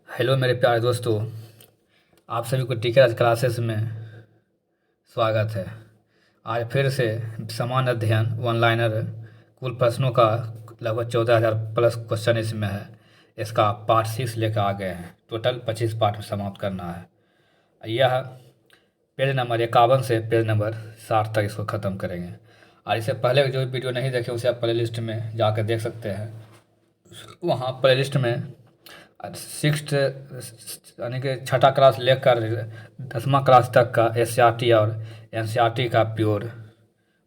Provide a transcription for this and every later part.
Hello मेरे प्यारे दोस्तों, आप सभी को टीके राज क्लासेस में स्वागत है। आज फिर से समान अध्ययन वन लाइनर कुल प्रश्नों का लगभग 14,000 प्लस क्वेश्चन इसमें है। इसका पार्ट 6 लेकर आ गए हैं। टोटल 25 पार्ट में समाप्त करना है। यह पेज नंबर 51 से पेज नंबर 60 तक इसको ख़त्म करेंगे। और इससे पहले जो वीडियो नहीं देखे उसे आप प्ले लिस्ट में जाकर देख सकते हैं। वहाँ प्ले लिस्ट में सिक्स यानी कि छठा क्लास लेकर 10वां क्लास तक का एससीईआरटी और एनसीईआरटी का प्योर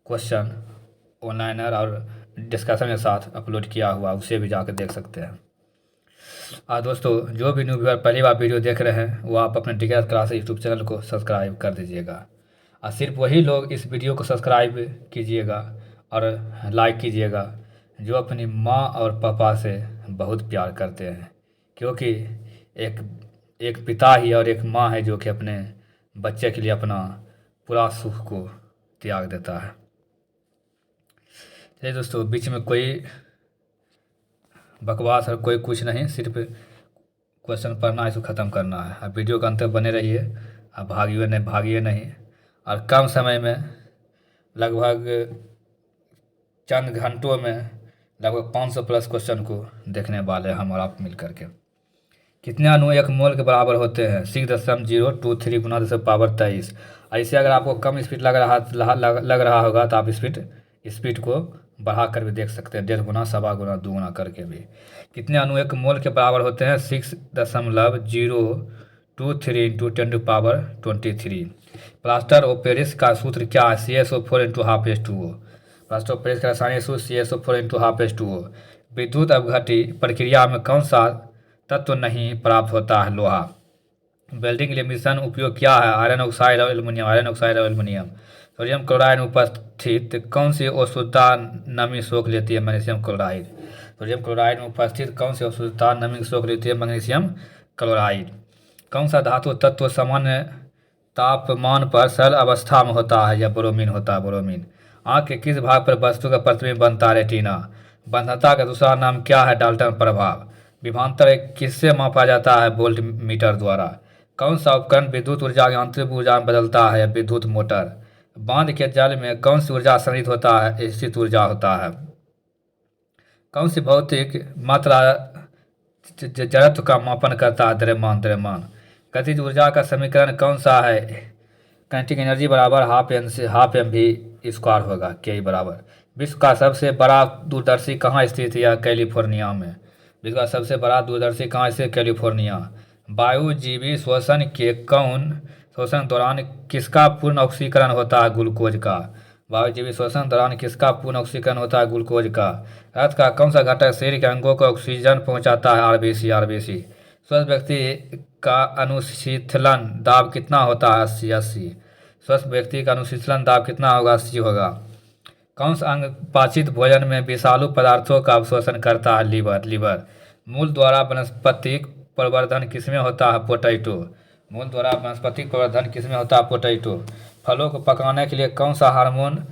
क्वेश्चन ऑनलाइनर और डिस्कशन के साथ अपलोड किया हुआ, उसे भी जाकर देख सकते हैं। दोस्तों, जो भी न्यू व्यूअर पहली बार वीडियो देख रहे हैं वो आप अपने टीके क्लास यूट्यूब चैनल को सब्सक्राइब कर दीजिएगा। और सिर्फ वही लोग इस वीडियो को सब्सक्राइब कीजिएगा और लाइक कीजिएगा जो अपनी माँ और पापा से बहुत प्यार करते हैं, क्योंकि एक एक पिता ही और एक माँ है जो कि अपने बच्चे के लिए अपना पूरा सुख को त्याग देता है। चलिए दोस्तों, बीच में कोई बकवास और कोई कुछ नहीं, सिर्फ क्वेश्चन पढ़ना है, इसको ख़त्म करना है। अब वीडियो के अंत तक बने रहिए, अब भागिए नहीं। और कम समय में लगभग चंद घंटों में लगभग 500 प्लस क्वेश्चन को देखने वाले हम और आप मिल करके। कितने अणु एक मोल के बराबर होते हैं? 6.023 गुना 10⁻23। ऐसे अगर आपको कम स्पीड लग रहा होगा तो आप स्पीड को बढ़ा कर भी देख सकते हैं, 1.5 गुना, 1.25 गुना, 2 गुना करके भी। कितने अणु एक मोल के बराबर होते हैं? 6.023 इंटू 10⁻23। प्लास्टर ऑफ पेरिस का सूत्र क्या है? CaSO4 into half H2O। Plaster of Paris का रासायनिक सूत्र CaSO4 इंटू हाफ H2O। विद्युत अपघटी प्रक्रिया में कौन सा तत्व नहीं प्राप्त होता है? लोहा। वेल्डिंग के लिए मिश्रण उपयोग क्या है? आयरन ऑक्साइड और एल्युमिनियम। सोडियम क्लोराइड में उपस्थित कौन सी अशुद्धता नमी सोख लेती है? Magnesium chloride. सोडियम क्लोराइड में उपस्थित कौन सी अशुद्धता नमी सोख लेती है? Magnesium chloride. कौन सा धातु तत्व सामान्य तापमान पर सरल अवस्था में होता है? या ब्रोमीन होता है, ब्रोमीन। आँख के किस भाग पर वस्तु का प्रतिबिंब बनता है? रेटिना। बंधता का दूसरा नाम क्या है? डाल्टन प्रभाव। विभवांतर किससे मापा जाता है? वोल्ट मीटर द्वारा। कौन सा उपकरण विद्युत ऊर्जा की आंतरिक ऊर्जा में बदलता है? विद्युत मोटर। बांध के जल में कौन सी ऊर्जा संग्रहित होता है? स्थित ऊर्जा होता है। कौन सी भौतिक मात्रा जड़त्व का मापन करता है? द्रव्यमान। गतिज ऊर्जा का समीकरण कौन सा है? काइनेटिक एनर्जी बराबर हाफ एम वी स्क्वायर होगा, के बराबर। विश्व का सबसे बड़ा दूरदर्शी कहाँ स्थित है? कैलिफोर्निया में। विश्व का सबसे बड़ा दूरदर्शी कहाँ स्थित? कैलिफोर्निया। वायुजीवी शोषण दौरान किसका पूर्ण ऑक्सीकरण होता है? ग्लूकोज का। वायुजीवी शोषण दौरान किसका पूर्ण ऑक्सीकरण होता है? ग्लूकोज का। रक्त का कौन सा घटक शरीर के अंगों को ऑक्सीजन पहुंचाता है? आरबीसी। स्वस्थ व्यक्ति का अनुशीतलन दाब कितना होता है? 80। स्वस्थ व्यक्ति का अनुशीतलन दाब कितना होगा? 80 होगा। कौन सा अंग पाचित भोजन में विषालु पदार्थों का अवशोषण करता है? लीवर। मूल द्वारा वनस्पतिक प्रवर्धन किसमें होता है? पोटैटो। मूल द्वारा वनस्पतिक प्रवर्धन किसमें होता है? पोटैटो। फलों को पकाने के लिए कौन सा हार्मोन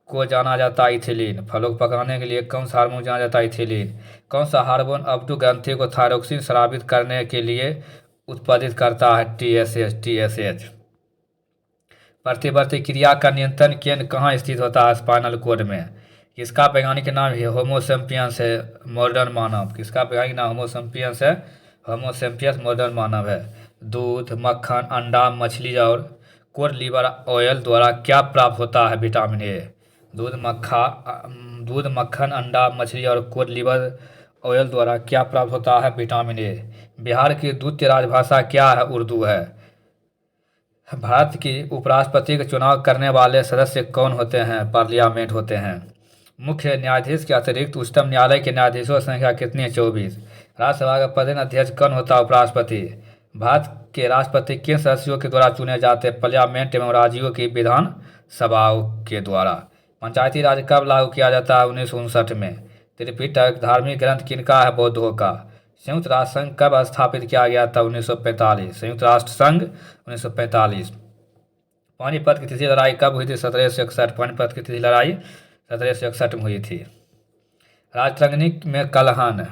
को जाना जाता है? इथिलीन। फलों को पकाने के लिए कौन सा हार्मोन जाना जाता है? इथिलीन। कौन सा हार्मोन अपटू ग्रंथि को थायरोक्सिन स्रावित करने के लिए उत्पादित करता है? TSH। प्रतिवर्ती क्रिया का नियंत्रण केंद्र कहाँ स्थित होता है? स्पाइनल कॉर्ड में। किसका वैज्ञानिक नाम है? होमो सैपियंस है, मॉडर्न मानव। किसका वैज्ञानिक नाम होमो सैपियंस है? होमो सैपियंस मॉडर्न मानव है। दूध, मक्खन, अंडा, मछली और कोड लीवर ऑयल द्वारा क्या प्राप्त होता है? Vitamin A. दूध, मक्खन, अंडा, मछली और कोड लीवर ऑयल द्वारा क्या प्राप्त होता है? Vitamin A. बिहार की द्वितीय राजभाषा क्या है? उर्दू है। भारत की उपराष्ट्रपति का चुनाव करने वाले सदस्य कौन होते हैं? पार्लियामेंट होते हैं। मुख्य न्यायाधीश के अतिरिक्त उच्चतम न्यायालय के न्यायाधीशों की संख्या कितनी है? 24। राज्यसभा का प्रधान अध्यक्ष कौन होता है? उपराष्ट्रपति। भारत के राष्ट्रपति किन सदस्यों के द्वारा चुने जाते हैं? पार्लियामेंट एवं राज्यों की विधान सभाओं के द्वारा। पंचायती राज कब लागू किया जाता है? 1959 में। त्रिपिटक धार्मिक ग्रंथ किनका है? बौद्धों का। संयुक्त राष्ट्र संघ कब स्थापित किया गया था? 1945। संयुक्त राष्ट्र संघ 1945। पानीपत की तीसरी लड़ाई कब हुई थी? 1761। पानीपत की तीसरी लड़ाई 1761 में हुई थी। राजतरंगिणी में कलहन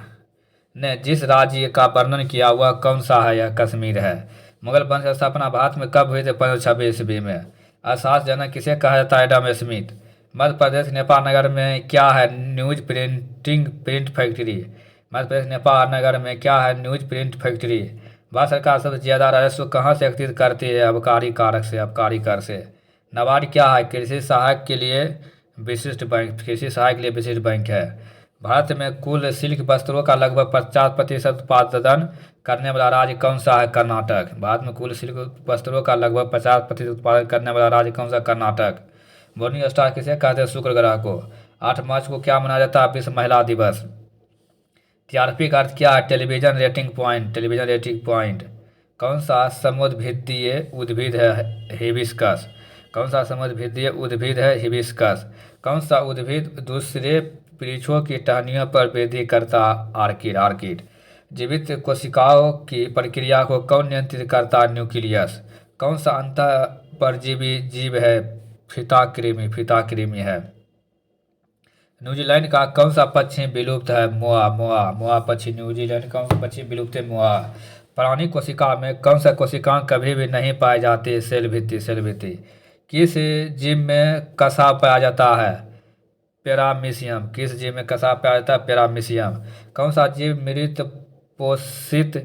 ने जिस राज्य का वर्णन किया वह कौन सा है? यह कश्मीर है। मुगल वंश की स्थापना भारत में कब हुई थी? 1526 ईस्वी में। अर्थशास्त्रजनक किसे कहा जाता है? Adam Smith. मध्य प्रदेश नेपाल नगर में क्या है? Newsprint factory. Madhya Pradesh Nepal Nagar में क्या है? Newsprint factory. भारत सरकार सबसे ज्यादा राजस्व कहाँ से एकत्रित करती है? आबकारी कारक से, आबकारी कर से। नाबार्ड क्या है? कृषि सहायक के लिए विशिष्ट बैंक, कृषि सहायक के लिए विशिष्ट बैंक है। भारत में कुल सिल्क वस्त्रों का लगभग 50% उत्पादन करने वाला राज्य कौन सा है? कर्नाटक। भारत में कुल सिल्क वस्त्रों का लगभग 50% उत्पादन करने वाला राज्य कौन सा? कर्नाटक। मॉर्निंग स्टार किसे कहते हैं? शुक्र ग्रह को। 8 मार्च को क्या मनाया जाता है? विश्व महिला दिवस। टीआरपी का अर्थ क्या है? Television rating point, television rating point. कौन सा समुद्रभित्तीय उद्भिद है? हिबिस्कस। कौन सा समुद्रभित्तीय उद्भिद है? हिबिस्कस। कौन सा उद्भिद दूसरे वृक्षों की टहनियों पर वृद्धि करता? आर्किड। जीवित कोशिकाओं की प्रक्रिया को कौन नियंत्रित करता? न्यूक्लियस। कौन सा अंतःपरजीवी जीव है? फीता कृमि है। न्यूजीलैंड का कौन सा पक्षी विलुप्त है? मोआ पक्षी। न्यूजीलैंड कौन सा पक्षी विलुप्त है? मोआ। प्राणी कोशिका में कौन सा कोशिकांग कभी भी नहीं पाई जाती? सेल भित्ति। किस जीव में कसा पाया जाता है? पैरामीशियम। किस जीव में कसा पाया जाता है? पैरामीशियम। कौन सा जीव मृत पोषित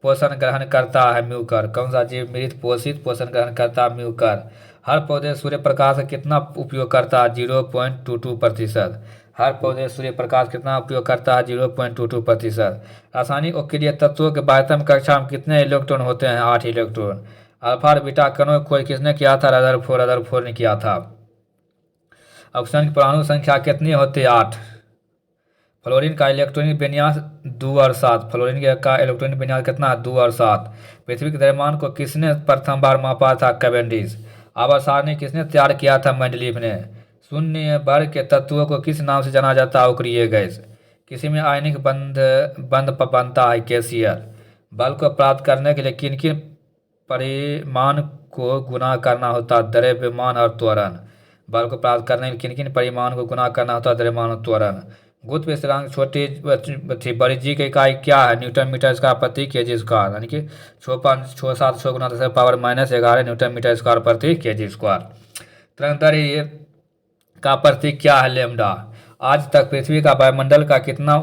पोषण ग्रहण करता है? म्यूकर। कौन सा जीव मृत पोषित पोषण ग्रहण करता है? म्यूकर। हर पौधे सूर्य प्रकाश का कितना उपयोग करता है? 0.22%। हर पौधे सूर्य प्रकाश कितना उपयोग करता है? 0.22%। रासायनिक और क्रिया तत्वों के बाह्यतम कक्षा में कितने इलेक्ट्रॉन होते हैं? 8 इलेक्ट्रॉन। अल्फा और बीटा कणों खोज किसने किया था? रदरफोर्ड ने किया था। ऑक्सीजन की परमाणु संख्या कितनी होती है? 8। फ्लोरीन का इलेक्ट्रॉनिक विन्यास 2 और 7। फ्लोरीन का इलेक्ट्रॉनिक विन्यास कितना है? 2 और 7। पृथ्वी के द्रव्यमान को किसने प्रथम बार मापा था? कैवेंडिश। आवर्त सारणी किसने तैयार किया था? मेंडलीफ ने। शून्य वर्ग के तत्वों को किस नाम से जाना जाता है? अक्रिय गैस। किसी में आयनिक बंध बनता है? कैसियर। बल को प्राप्त करने के लिए किन किन परिमाण को गुणा करना होता है? द्रव्यमान और त्वरण। बल को प्राप्त करने के लिए किन किन परिमाण को गुणा करना होता है? द्रव्यमान और त्वरण। गुरुत्व स्थिरांक छोटी थी बड़ी जी की इकाई क्या है? न्यूटन मीटर स्क्वायर प्रति केजी स्क्वायर। यानी कि 6.676 गुना 10⁻⁻11 न्यूटन मीटर स्क्वायर प्रति केजी स्क्वायर। तरंगदैर्घ्य का प्रतीक क्या है? लैम्डा। आज तक पृथ्वी का वायुमंडल का कितना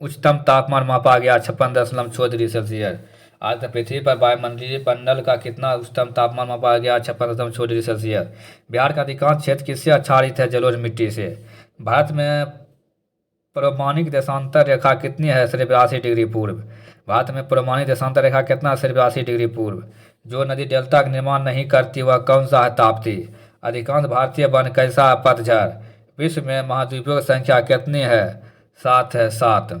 उच्चतम तापमान मापा गया? 56.6 डिग्री सेल्सियस। आज तक पृथ्वी पर वायुमंडलीय मंडल का कितना उच्चतम तापमान मापा गया? 56.6 डिग्री सेल्सियस। बिहार का अधिकांश क्षेत्र किससे आच्छादित है? जलोढ़ मिट्टी से। भारत में प्रमाणिक देशांतर रेखा कितनी है? 82 डिग्री पूर्व। भारत में प्रमाणिक देशांतर रेखा कितना? 82 डिग्री पूर्व। जो नदी डेल्टा का निर्माण नहीं करती वह कौन सा है? ताप्ती। अधिकांश भारतीय वन कैसा है? पतझड़। विश्व में महाद्वीपों की संख्या कितनी है? 7 है। 7।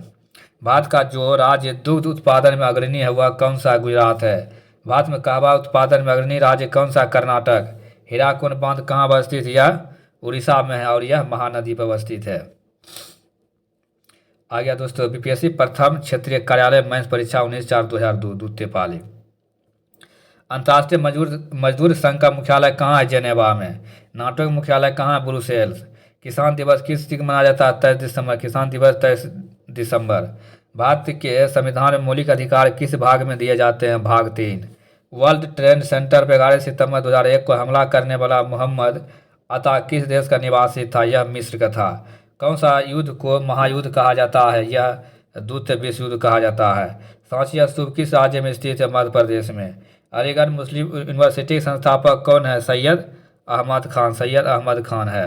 भारत का जो राज्य दुग्ध उत्पादन में अग्रणी है वह कौन सा? गुजरात है। भारत में कहवा उत्पादन में अग्रणी राज्य कौन सा? कर्नाटक। हीराकुंड बांध कहाँ अवस्थित है? यह उड़ीसा में है और यह महानदी पर अवस्थित है। आ गया दोस्तों बीपीएससी प्रथम क्षेत्रीय कार्यालय मेंस परीक्षा 19/4/2002 द्वितीय पाली। अंतर्राष्ट्रीय मजदूर संघ का मुख्यालय कहाँ है? जेनेवा में। नाटो का मुख्यालय कहाँ है? ब्रुसेल्स। किसान दिवस किस दिन मनाया जाता है? 23 दिसंबर। किसान दिवस 23 दिसंबर। भारत के संविधान में मौलिक अधिकार किस भाग में दिए जाते हैं? भाग 3। वर्ल्ड ट्रेड सेंटर पर 11 सितंबर 2001 को हमला करने वाला मोहम्मद अता किस देश का निवासी था? यह मिस्र का था। कौन सा युद्ध को महायुद्ध कहा जाता है? यह द्वितीय विश्व युद्ध कहा जाता है। सांची स्तूप किस राज्य में स्थित है? मध्य प्रदेश में। अलीगढ़ मुस्लिम यूनिवर्सिटी के संस्थापक कौन है? सैयद अहमद खान है।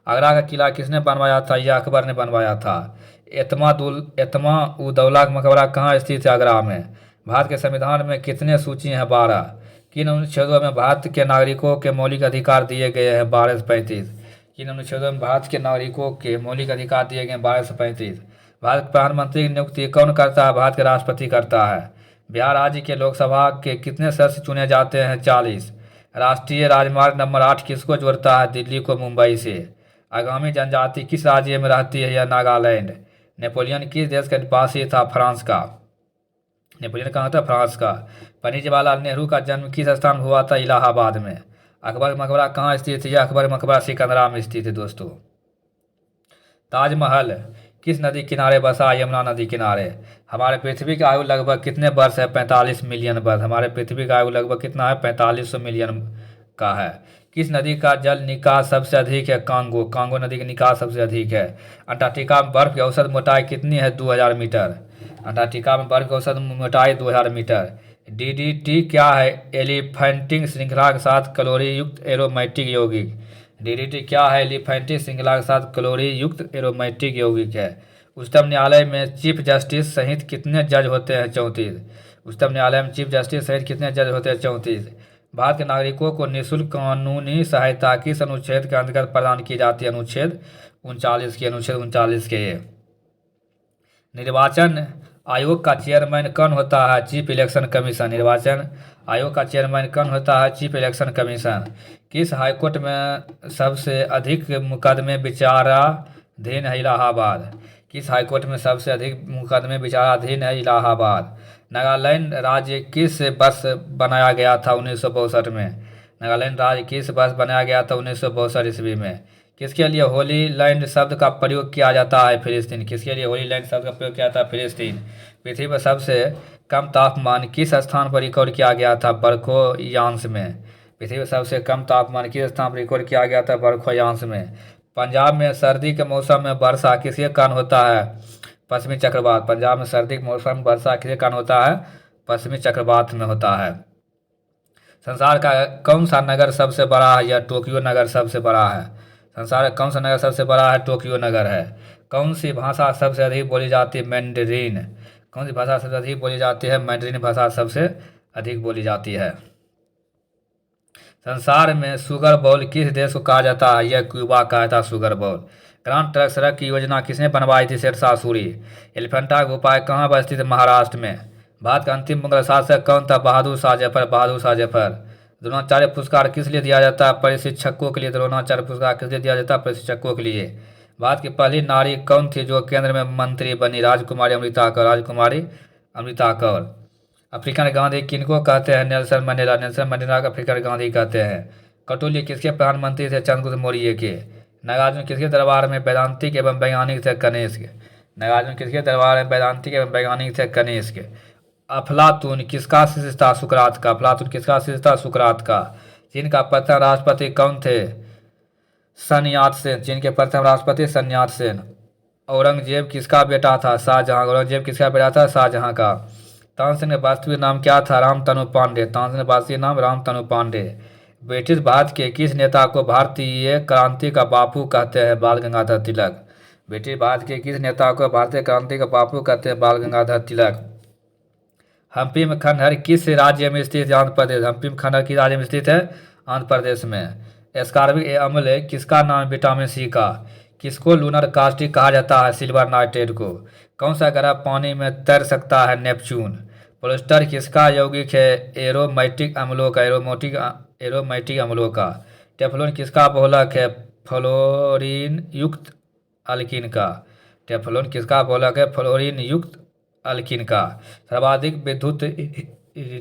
आगरा का किला किसने बनवाया था? यह अकबर ने बनवाया था। एतमा-उद-दौला का मकबरा कहाँ स्थित है? आगरा में। भारत के संविधान में कितने सूची हैं? 12। किन अनुच्छेदों में भारत के नागरिकों के मौलिक अधिकार दिए गए हैं? 12 से 35। किन अनुच्छेदों में भारत के नागरिकों के मौलिक अधिकार दिए गए? 12 से 35। भारत के प्रधानमंत्री की नियुक्ति कौन करता है? भारत के राष्ट्रपति करता है। बिहार राज्य के लोकसभा के कितने सदस्य चुने जाते हैं? 40। राष्ट्रीय राजमार्ग नंबर 8 किसको जोड़ता है? दिल्ली को मुंबई से। आगामी जनजाति किस राज्य में रहती है? यह नागालैंड। नेपोलियन किस देश का निवासी था? फ्रांस का। नेपोलियन कहाँ था? फ्रांस का। पंडित जवाहरलाल नेहरू का जन्म किस स्थान में हुआ था? इलाहाबाद में। अकबर का मकबरा कहाँ स्थित है? यह अकबर का मकबरा सिकंदरा में स्थित है दोस्तों। ताजमहल किस नदी किनारे बसा? यमुना नदी किनारे। हमारे पृथ्वी की आयु लगभग कितने वर्ष है? 45 मिलियन वर्ष। हमारे पृथ्वी का आयु लगभग कितना है? 4500 मिलियन का है। किस नदी का जल निकास सबसे अधिक है? कांगो। कांगो नदी का निकास सबसे अधिक है। अंटार्कटिका में बर्फ की औसत मोटाई कितनी है? 2000 मीटर। अंटार्कटिका में बर्फ की औसत मोटाई 2000 मीटर। डीडीटी क्या है? एलिफेंटिक श्रृंखला के साथ कैलोरी युक्त एरोमेटिक यौगिक। डीडीटी क्या है? एलिफेंटिक श्रृंखला के साथ कैलोरी युक्त एरोमेटिक यौगिक है। उच्चतम न्यायालय में चीफ जस्टिस सहित कितने जज होते हैं? 34। उच्चतम न्यायालय में चीफ जस्टिस सहित कितने जज होते हैं? 34। भारत के नागरिकों को निःशुल्क कानूनी सहायता किस अनुच्छेद के अंतर्गत प्रदान की जाती है? अनुच्छेद 39 के। अनुच्छेद 39 के। निर्वाचन आयोग का चेयरमैन कौन होता है? Chief election commission. निर्वाचन आयोग का चेयरमैन कौन होता है? Chief election commission. किस हाईकोर्ट में सबसे अधिक मुकदमे विचाराधीन है? इलाहाबाद। किस हाईकोर्ट में सबसे अधिक मुकदमे विचाराधीन है? इलाहाबाद। नागालैंड राज्य किस वर्ष बनाया गया था? 1962 में। नागालैंड राज्य किस वर्ष बनाया गया था? 1962 ईस्वी में। किसके लिए होली लैंड शब्द का प्रयोग किया जाता है? फिलिस्तीन। किसके लिए होली लैंड शब्द का प्रयोग किया जाता है? फिलिस्तीन। पृथ्वी पर सबसे कम तापमान किस स्थान पर रिकॉर्ड किया गया था? बरखोयांश में। पृथ्वी पर सबसे कम तापमान किस स्थान पर रिकॉर्ड किया गया था? बरखोयांश में। पंजाब में सर्दी के मौसम में वर्षा किसके कारण होता है? पश्चिमी चक्रवात। पंजाब में सर्दी के मौसम में वर्षा किसके कारण होता है? पश्चिमी चक्रवात में होता है। संसार का कौन सा नगर सबसे बड़ा है? यह टोक्यो नगर सबसे बड़ा है। संसार का कौन सा नगर सबसे बड़ा है? टोक्यो नगर है। कौन सी भाषा सबसे अधिक बोली जाती है? मैंडरीन। कौन सी भाषा सबसे अधिक बोली जाती है? मैंडरीन भाषा सबसे अधिक बोली जाती है। संसार में सुगर बॉल किस देश को कहा जाता है? यह क्यूबा कहा जाता है शुगर बॉल। ग्रांड ट्रक सड़क की योजना किसने बनवाई थी? शेरशाह सूरी। एलिफेंटा गुफा कहाँ पर स्थित है? महाराष्ट्र में। भारत का अंतिम मुगल शासक कौन था? बहादुर शाह जफर। बहादुर शाह जफर। द्रोणाचार्य पुरस्कार किस लिए दिया जाता है? प्रशिक्षकों के लिए। द्रोणाचार्य पुरस्कार किस लिए दिया जाता है? प्रशिक्षकों के लिए। भारत की पहली नारी कौन थी जो केंद्र में मंत्री बनी? राजकुमारी अमृता कौर। राजकुमारी अमृता कौर। अफ्रीकन गांधी किनको कहते हैं? Nelson Mandela. नेल्सन मंडेला को अफ्रीकन गांधी कहते हैं। कटोली किसके प्रधानमंत्री थे? चंद्रगुप्त मौर्य के। नागार्जुन किसके दरबार में वैदांतिक एवं वैज्ञानिक थे? कनिष्क। नागार्जुन किसके दरबार में वैदांतिक एवं वैज्ञानिक थे? कनिष्क। अफलातून किसका शिष्य था? सुकरात का। अफलातून किसका शिष्य था? सुकरात का। चीन का प्रथम राष्ट्रपति कौन थे? सन यात सेन। चीन के प्रथम राष्ट्रपति सन यात सेन। औरंगजेब किसका बेटा था? शाहजहां। औरंगजेब किसका बेटा था? शाहजहां का। तानसेन का वास्तविक नाम क्या था? रामतनु पांडे। तानसेन का वास्तविक नाम रामतनु पांडे। ब्रिटिश भारत के किस नेता को भारतीय क्रांति का बापू कहते हैं? बाल गंगाधर तिलक। ब्रिटिश भारत के किस नेता को भारतीय क्रांति का बापू कहते हैं? बाल गंगाधर तिलक। हम्पी में खंडहर किस राज्य में स्थित है? आंध्र प्रदेश। हम्पी में खंडहर किस राज्य में स्थित है? आंध्र प्रदेश में। एस्कॉर्बिक अम्ल किसका नाम है? विटामिन सी का। किसको लूनर कास्टिक कहा जाता है? सिल्वर नाइट्रेट को। कौन सा ग्रह पानी में तैर सकता है? नेपच्यून। पोलिस्टर किसका यौगिक है? एरोमेटिक अम्लों का। एरोमेटिक अम्लों का। टेफ्लॉन किसका बहुलक है? फ्लोरीन युक्त अल्किन का। टेफ्लॉन किसका बहुलक है? फ्लोरीन युक्त अल्किन का। सर्वाधिक विद्युत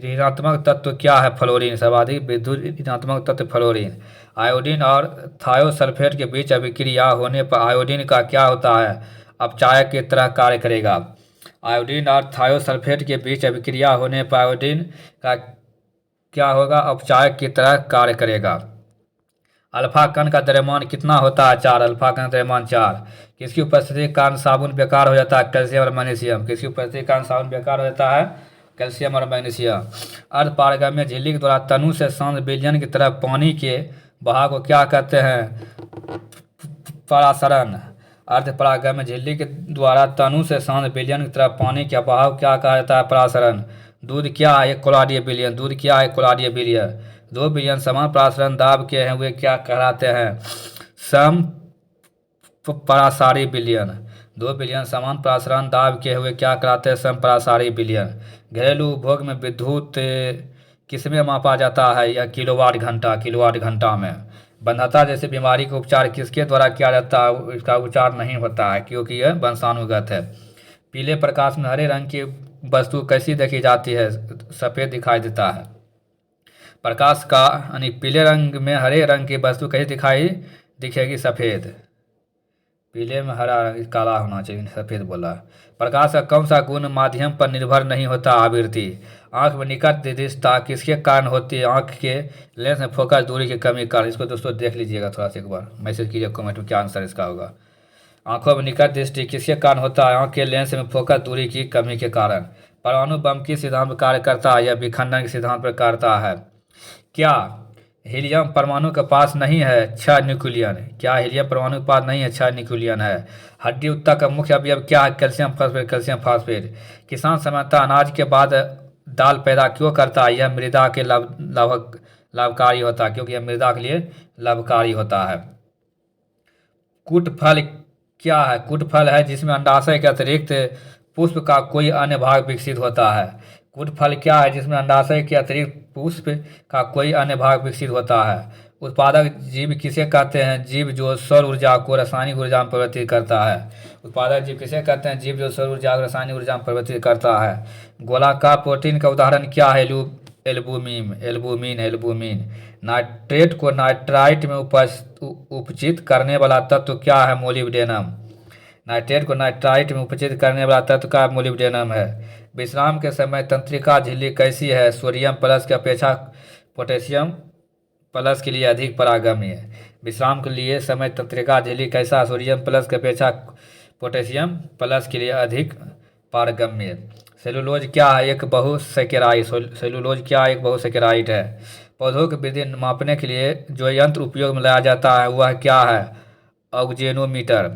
ऋणात्मक तत्व क्या है? फ्लोरीन। सर्वाधिक विद्युत ऋणात्मक तत्व फ्लोरीन। आयोडीन और थायोसल्फेट के बीच अभिक्रिया होने पर आयोडीन का क्या होता है? अपचायक की तरह कार्य करेगा। आयोडीन और थायोसल्फेट के बीच अभिक्रिया होने पर आयोडीन का क्या होगा? अपचायक की तरह कार्य करेगा। अल्फा कण का द्रव्यमान कितना होता है? 4। अल्फा कण का द्रव्यमान 4। किसकी उपस्थिति के कारण साबुन बेकार हो जाता है? कैल्शियम और मैग्नीशियम। किसकी उपस्थिति के कारण साबुन बेकार हो जाता है? कैल्शियम और मैग्नीशियम। अर्ध पारगम्य झिल्ली के द्वारा तनु से शांत विलयन की तरफ पानी के बहाव को क्या कहते हैं? परासरण। अर्ध पारगम्य झिल्ली के द्वारा तनु से शांत विलयन की तरफ पानी का बहाव क्या कहा जाता है? परासरण। दूध क्या है? 1 कोलाडीय विलयन। दूध क्या है? 1 कोलाडीय विलयन। 2 विलयन समान परासरण दाब के हुए क्या कहलाते हैं? सम परासारी विलयन। 2 विलयन समान परासरण दाब के हुए क्या कहलाते हैं? सम परासारी विलयन। घरेलू उपभोग में विद्युत किसमें मापा जाता है? या किलोवाट घंटा। किलोवाट घंटा में। बंधता जैसी बीमारी का उपचार किसके द्वारा किया जाता है? इसका उपचार नहीं होता है क्योंकि यह वंशानुगत है। पीले प्रकाश में हरे रंग की वस्तु कैसी देखी जाती है? सफ़ेद दिखाई देता है। प्रकाश का यानी पीले रंग में हरे रंग की वस्तु कैसी दिखेगी? सफ़ेद। पीले में हरा काला होना चाहिए, सफ़ेद बोला। प्रकाश का कौन सा गुण माध्यम पर निर्भर नहीं होता? आवृत्ति। आंख में निकट दृष्टता किसके कारण होती है? आंख के लेंस में फोकस दूरी की कमी के कारण। इसको दोस्तों देख लीजिएगा, थोड़ा सा एक बार मैसेज कीजिए कमेंट में क्या आंसर इसका होगा। आंखों में निकट दृष्टि किसके कारण होता है? आंख के लेंस में फोकस दूरी की कमी के कारण। परमाणु बम किस सिद्धांत पर कार्य करता है? यह विखंडन के सिद्धांत पर करता है। क्या हीलियम परमाणु के पास नहीं है 6 न्यूक्लियन? क्या हीलियम परमाणु के पास नहीं है 6 न्यूक्लियन है? हड्डी उत्तक का मुख्य अवयव क्या है? Calcium phosphate, calcium phosphate. किसान सामान्यतः अनाज के बाद दाल पैदा क्यों करता है? यह मृदा के लाभकारी होता है, क्योंकि यह मृदा के लिए लाभकारी होता है। कुट फल क्या है? कुट फल है जिसमें अंडाशय के अतिरिक्त पुष्प का कोई अन्य भाग विकसित होता है। कुट फल क्या है जिसमें अंडाशय के अतिरिक्त पुष्प का कोई अन्य भाग विकसित होता है। उत्पादक जीव किसे कहते हैं? जीव जो सौर ऊर्जा को रासायनिक ऊर्जा में परिवर्तित करता है। उत्पादक जीव किसे कहते हैं? जीव जो सौर ऊर्जा को रासायनिक ऊर्जा में परिवर्तित करता है। गोलाकार प्रोटीन का उदाहरण क्या है? एल्बुमिन। नाइट्रेट को नाइट्राइट में उपचित करने वाला तत्व क्या है? मोलिब्डेनम। नाइट्रेट को नाइट्राइट में उपचित करने वाला तत्व का मोलिब्डेनम है। विश्राम के समय तंत्रिका झिल्ली कैसी है? सोडियम प्लस की अपेक्षा पोटेशियम प्लस के लिए अधिक पारगम्य है। विश्राम के लिए समय तंत्रिका झिल्ली कैसा? सोडियम प्लस की अपेक्षा पोटेशियम प्लस के लिए अधिक पारगम्य। सेलुलोज क्या है? एक बहुसेकेराइट है। पौधों की वृद्धि मापने के लिए जो यंत्र उपयोग में लाया जाता है वह क्या है? ऑक्जेनोमीटर।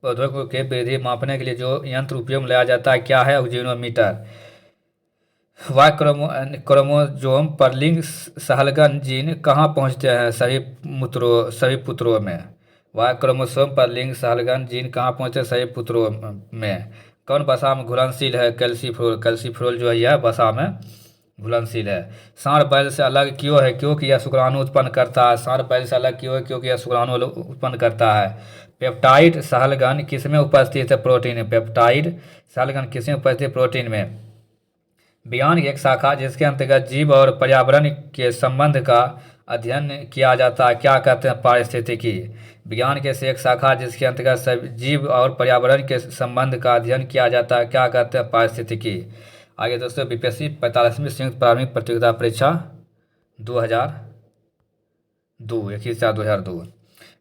पौधों के वृद्धि मापने के लिए जो यंत्र उपयोग में लाया जाता है क्या है? ऑक्जेनोमीटर। वाई क्रोमोजोम पर लिंग सहलगन जीन कहाँ पहुँचते हैं? सभी पुत्रों में। वाई क्रोमोसोम पर लिंग सहलगन जीन कहाँ पहुँचते हैं? सभी पुत्रों में। कौन वसा में घुलनशील है? कैल्सीफ्लोल जो है यह वसा में घुलनशील है। सांड बैल से अलग क्यों है? क्योंकि यह शुक्राणु उत्पन्न करता है। सांड बैल से अलग क्यों है? क्योंकि यह शुक्राणु उत्पन्न करता है। पेप्टाइड सहलगन किसमें उपस्थित है? प्रोटीन में। पेप्टाइड सहलगन किसमें उपस्थित है? प्रोटीन में। विज्ञान की एक शाखा जिसके अंतर्गत जीव और पर्यावरण के संबंध का अध्ययन किया जाता है क्या कहते हैं? पारिस्थितिकी। विज्ञान के से एक शाखा जिसके अंतर्गत जीव और पर्यावरण के संबंध का अध्ययन किया जाता है क्या कहते हैं? पारिस्थितिकी। आगे दोस्तों बीपीएससी 45वीं संयुक्त प्रारंभिक प्रतियोगिता परीक्षा 2002 21/4/2002।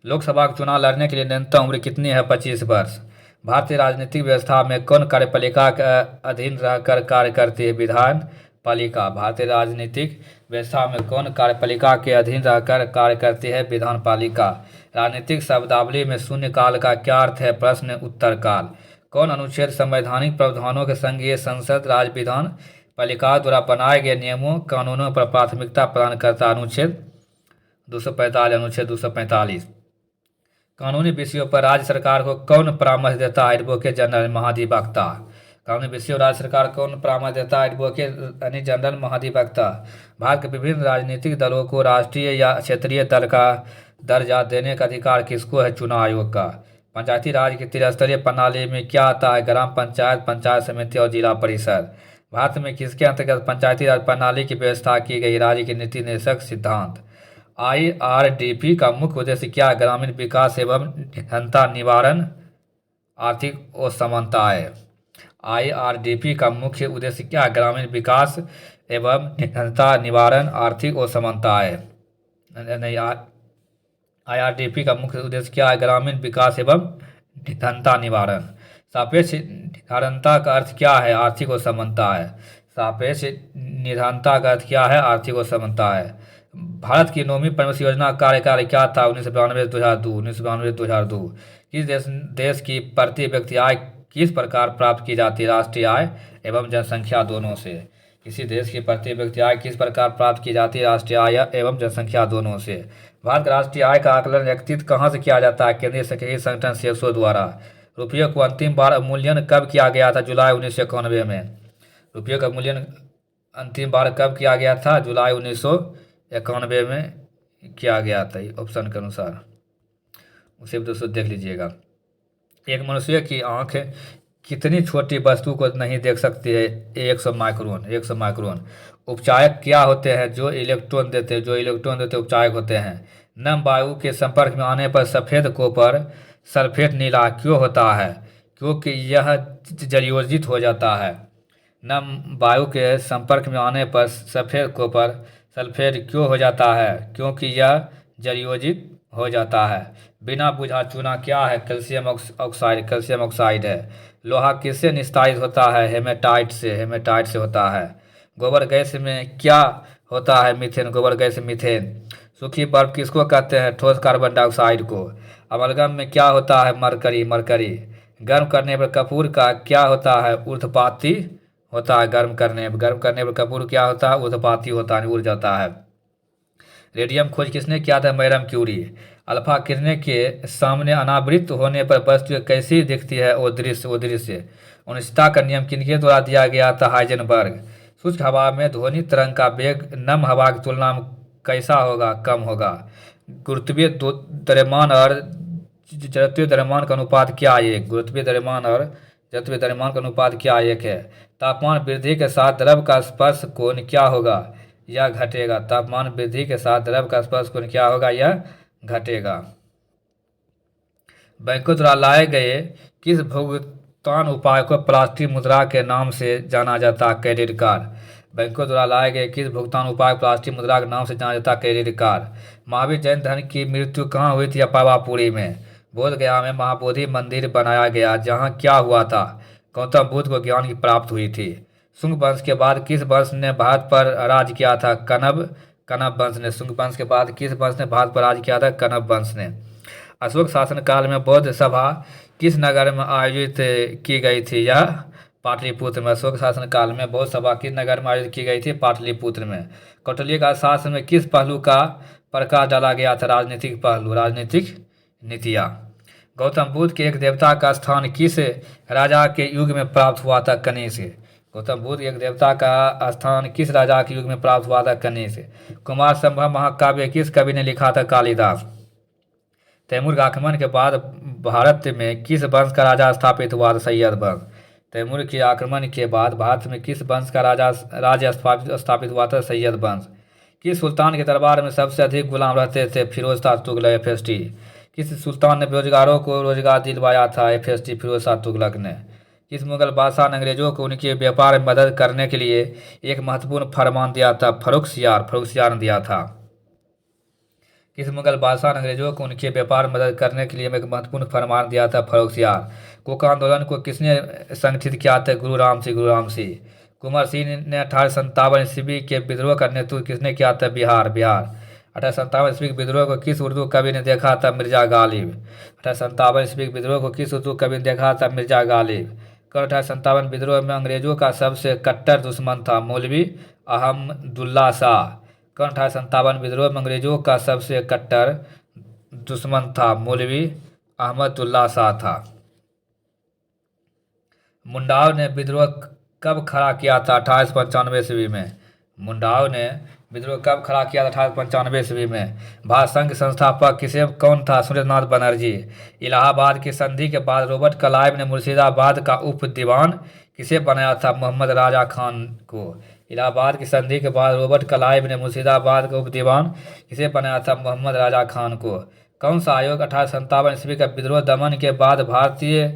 लोकसभा का चुनाव लड़ने के लिए न्यूनतम उम्र कितनी है? 25 वर्ष। भारतीय राजनीतिक व्यवस्था में कौन कार्यपालिका के अधीन रहकर कार्य करती है? विधान पालिका। भारतीय राजनीतिक व्यवस्था में कौन कार्यपालिका के अधीन रहकर कार्य करती है? विधान पालिका। राजनीतिक शब्दावली में शून्य काल का क्या अर्थ है? प्रश्न उत्तर काल। कौन अनुच्छेद संवैधानिक प्रावधानों के संघीय संसद राज्य विधान पालिका द्वारा बनाए गए नियमों कानूनों पर प्राथमिकता प्रदान करता? अनुच्छेद 245। अनुच्छेद 245। कानूनी विषयों पर राज्य सरकार को कौन परामर्श देता है? एडवोकेट जनरल महाधिवक्ता। कानूनी विषयों राज्य सरकार कौन परामर्श देता है? एडवोकेट यानी जनरल महाधिवक्ता। भारत के विभिन्न राजनीतिक दलों को राष्ट्रीय या क्षेत्रीय दल का दर्जा देने का अधिकार किसको है? चुनाव आयोग का। पंचायती राज की त्रिस्तरीय प्रणाली में क्या आता है? ग्राम पंचायत, पंचायत समिति और जिला परिषद। भारत में किसके अंतर्गत पंचायती राज प्रणाली की व्यवस्था की गई? राज्य के नीति निर्देशक सिद्धांत। IRDP का मुख्य उद्देश्य क्या है? ग्रामीण विकास एवं निरंतर निवारण आर्थिक असमानताएं। IRDP का मुख्य उद्देश्य क्या है? ग्रामीण विकास एवं निरंतर निवारण आर्थिक असमानताएं। नहीं, IRDP का मुख्य उद्देश्य क्या है? ग्रामीण विकास एवं निरंतर निवारण। सापेक्ष निरंतरता का अर्थ क्या है? आर्थिक असमानता है। सापेक्ष निरंतरता का अर्थ क्या है? आर्थिक असमानता है। भारत की 9वीं पंचवर्षीय योजना का कार्यकाल क्या था? 1992-2002। 1992-2002। किस देश की प्रति व्यक्ति आय किस प्रकार प्राप्त की जाती है? राष्ट्रीय आय एवं जनसंख्या दोनों से। किसी देश की प्रति व्यक्ति आय किस प्रकार प्राप्त की जाती है? राष्ट्रीय आय एवं जनसंख्या दोनों से। भारत का राष्ट्रीय आय का आकलन एकत्रित कहाँ से किया जाता है? केंद्रीय सांख्यिकी संगठन सेसो द्वारा। रुपये को अंतिम बार अवमूल्यन कब किया गया था? जुलाई 1991 में। रुपये का अवमूल्यन अंतिम बार कब किया गया था? जुलाई 1991 में किया गया था, ऑप्शन के अनुसार। उसे भी दोस्तों देख लीजिएगा। एक मनुष्य की आंख कितनी छोटी वस्तु को नहीं देख सकती है? 100 माइक्रोन। 100 माइक्रोन। उपचायक क्या होते हैं? जो इलेक्ट्रॉन देते हैं उपचायक होते हैं। नम वायु के संपर्क में आने पर सफ़ेद कोपर सल्फेट नीला क्यों होता है? क्योंकि यह जलयोजित हो जाता है। नम वायु के संपर्क में आने पर सफ़ेद कॉपर सल्फेट क्यों हो जाता है? क्योंकि यह जलयोजित हो जाता है। बिना बुझा चूना क्या है? कैल्शियम ऑक्साइड कैल्शियम ऑक्साइड है। लोहा किससे निस्तारित होता है? हेमेटाइट से होता है। गोबर गैस में क्या होता है? मीथेन गोबर गैस मीथेन। सूखी बर्फ किसको कहते हैं? ठोस कार्बन डाइऑक्साइड को। अमलगम में क्या होता है? मरकरी। गर्म करने पर कपूर का क्या होता है? ऊर्ध्वपाती होता है। गर्म करने पर कपूर क्या होता है? ऊर्ध्वपाती होता है, उड़ जाता है। रेडियम खोज किसने किया था? Madam Curie. अल्फा किरणें के सामने अनावृत होने पर वस्तु कैसी दिखती है? वो दृश्य। अनिश्चितता का नियम किनके द्वारा दिया गया था? हाइजेनबर्ग। शुष्क हवा में ध्वनि तरंग का वेग नम हवा की तुलना में कैसा होगा? कम होगा। गुरुत्वीय द्रव्यमान और जड़त्वीय द्रव्यमान का अनुपात क्या एक? गुरुत्वीय द्रव्यमान और जड़त्वीय द्रव्यमान का अनुपात क्या एक है? तापमान वृद्धि के साथ द्रव का स्पर्श कोण क्या होगा? यह घटेगा। तापमान वृद्धि के साथ द्रव का स्पर्श कोण क्या होगा? यह घटेगा। बैंकों द्वारा लाए गए किस भुगतान उपाय को प्लास्टिक मुद्रा के नाम से जाना जाता है? Credit card. बैंकों द्वारा लाए गए किस भुगतान उपाय को प्लास्टिक मुद्रा के नाम से जाना जाता है? Credit card. महावीर जैन धर्म की मृत्यु कहाँ हुई थी? पावापुरी में। बोधगया में महाबोधि मंदिर बनाया गया, जहाँ क्या हुआ था? गौतम बुद्ध को ज्ञान की प्राप्त हुई थी। शुंग वंश के बाद किस वंश ने भारत पर राज किया था? कनब वंश ने। शुंग वंश के बाद किस वंश ने भारत पर राज किया था? कनब वंश ने। अशोक शासन काल में बौद्ध सभा किस नगर में आयोजित की गई थी? यह पाटलिपुत्र में। अशोक शासन काल में बौद्ध सभा किस नगर में आयोजित की गई थी? पाटलिपुत्र में। कौटिल्य का शासन में किस पहलू का प्रकाश डाला गया था? राजनीतिक पहलू, राजनीतिक नीतियाँ। गौतम बुद्ध के एक देवता का स्थान किस राजा के युग में प्राप्त हुआ था? कनिष्क। गौतम बुद्ध एक देवता का स्थान किस राजा के युग में प्राप्त हुआ था? कनिष्क। कुमार संभव महाकाव्य किस कवि ने लिखा था? कालिदास। तैमूर के आक्रमण के बाद भारत में किस वंश का राजा स्थापित हुआ था? सैयद वंश। तैमूर के आक्रमण के बाद भारत में किस वंश का राज्य स्थापित हुआ था? सैयद वंश। किस सुल्तान के दरबार में सबसे अधिक गुलाम रहते थे? फिरोज शाह तुगलक, FST। किस सुल्तान ने बेरोजगारों को रोजगार दिलवाया था? FST, फिरोज शाह तुगलक ने। किस मुगल बादशाह ने अंग्रेजों को उनके व्यापार में मदद करने के लिए एक महत्वपूर्ण फरमान दिया था? फर्रुखसियार ने दिया था। किस मुगल बादशाह ने अंग्रेजों को उनके व्यापार में मदद करने के लिए एक महत्वपूर्ण फरमान दिया था? फर्रुखसियार। कोका आंदोलन को किसने संगठित किया था? गुरु राम सिंह। कुंवर सिंह ने 1857 ईस्वी के विद्रोह का नेतृत्व किसने किया था? बिहार। 1857 ईस्वी के विद्रोह को किस उर्दू कवि ने देखा था? मिर्जा गालिब। 1857 ईस्वी के विद्रोह को किस उर्दू कवि ने देखा था? मिर्जा गालिब। 1857 विद्रोह में अंग्रेजों का सबसे कट्टर दुश्मन था? मौलवी अहमदुल्ला शाह। 1857 विद्रोह में अंग्रेजों का सबसे कट्टर दुश्मन था? मौलवी अहमदुल्ला शाह था। मुंडाव ने विद्रोह कब खड़ा किया था? 1895 ईस्वी में। मुंडाव ने विद्रोह कब खड़ा किया था? 1895 ईस्वी में। भारत संघ के संस्थापक कौन था? सुरेंद्रनाथ बनर्जी। इलाहाबाद की संधि के बाद रॉबर्ट क्लाइव ने मुर्शिदाबाद का उप दीवान किसे बनाया था? मोहम्मद राजा खान को। इलाहाबाद की संधि के बाद रॉबर्ट क्लाइव ने मुर्शिदाबाद का उप दीवान किसे बनाया था? मोहम्मद राजा खान को। कौन सा आयोग 1857 ईस्वी का विद्रोह दमन के बाद भारतीय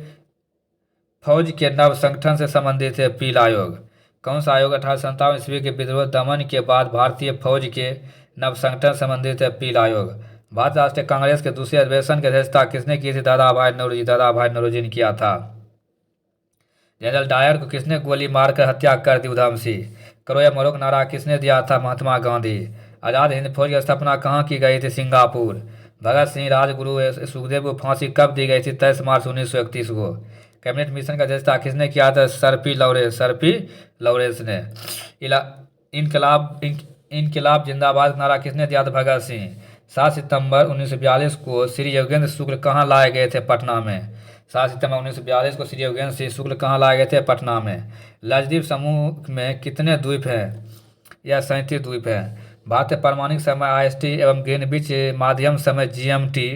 फौज के नव संगठन से संबंधित है? पील आयोग। कौन सा आयोग 1857 ईस्वी के विद्रोह दमन के बाद भारतीय फौज के नव संगठन से संबंधित है? पील आयोग। भारत राष्ट्रीय कांग्रेस के दूसरे अधिवेशन की अध्यक्षता किसने की थी? दादा भाई नौरोजी ने किया था। जनरल डायर को किसने गोली मारकर हत्या कर दी? उधम सिंह। करो या मरो का नारा किसने दिया था? महात्मा गांधी। आज़ाद हिंद फौज की स्थापना कहाँ की गई थी? सिंगापुर। भगत सिंह, राजगुरु, सुखदेव को फांसी कब दी गई थी? 23 मार्च 1931 को। कैबिनेट मिशन का अध्यक्षता किसने किया था? सर पी लॉरेंस ने। इनकलाब जिंदाबाद का नारा किसने दिया था? भगत सिंह। 7 सितंबर 1942 को श्री योगेंद्र शुक्ल कहाँ लाए गए थे? पटना में। 7 सितंबर 1942 को श्री योगेंद्र सिंह शुक्ल कहाँ लाए गए थे? पटना में। लक्षद्वीप समूह में कितने द्वीप हैं? यह 37 द्वीप हैं। भारतीय परमाणु समय IST एवं ग्रीनविच माध्यम समय GMT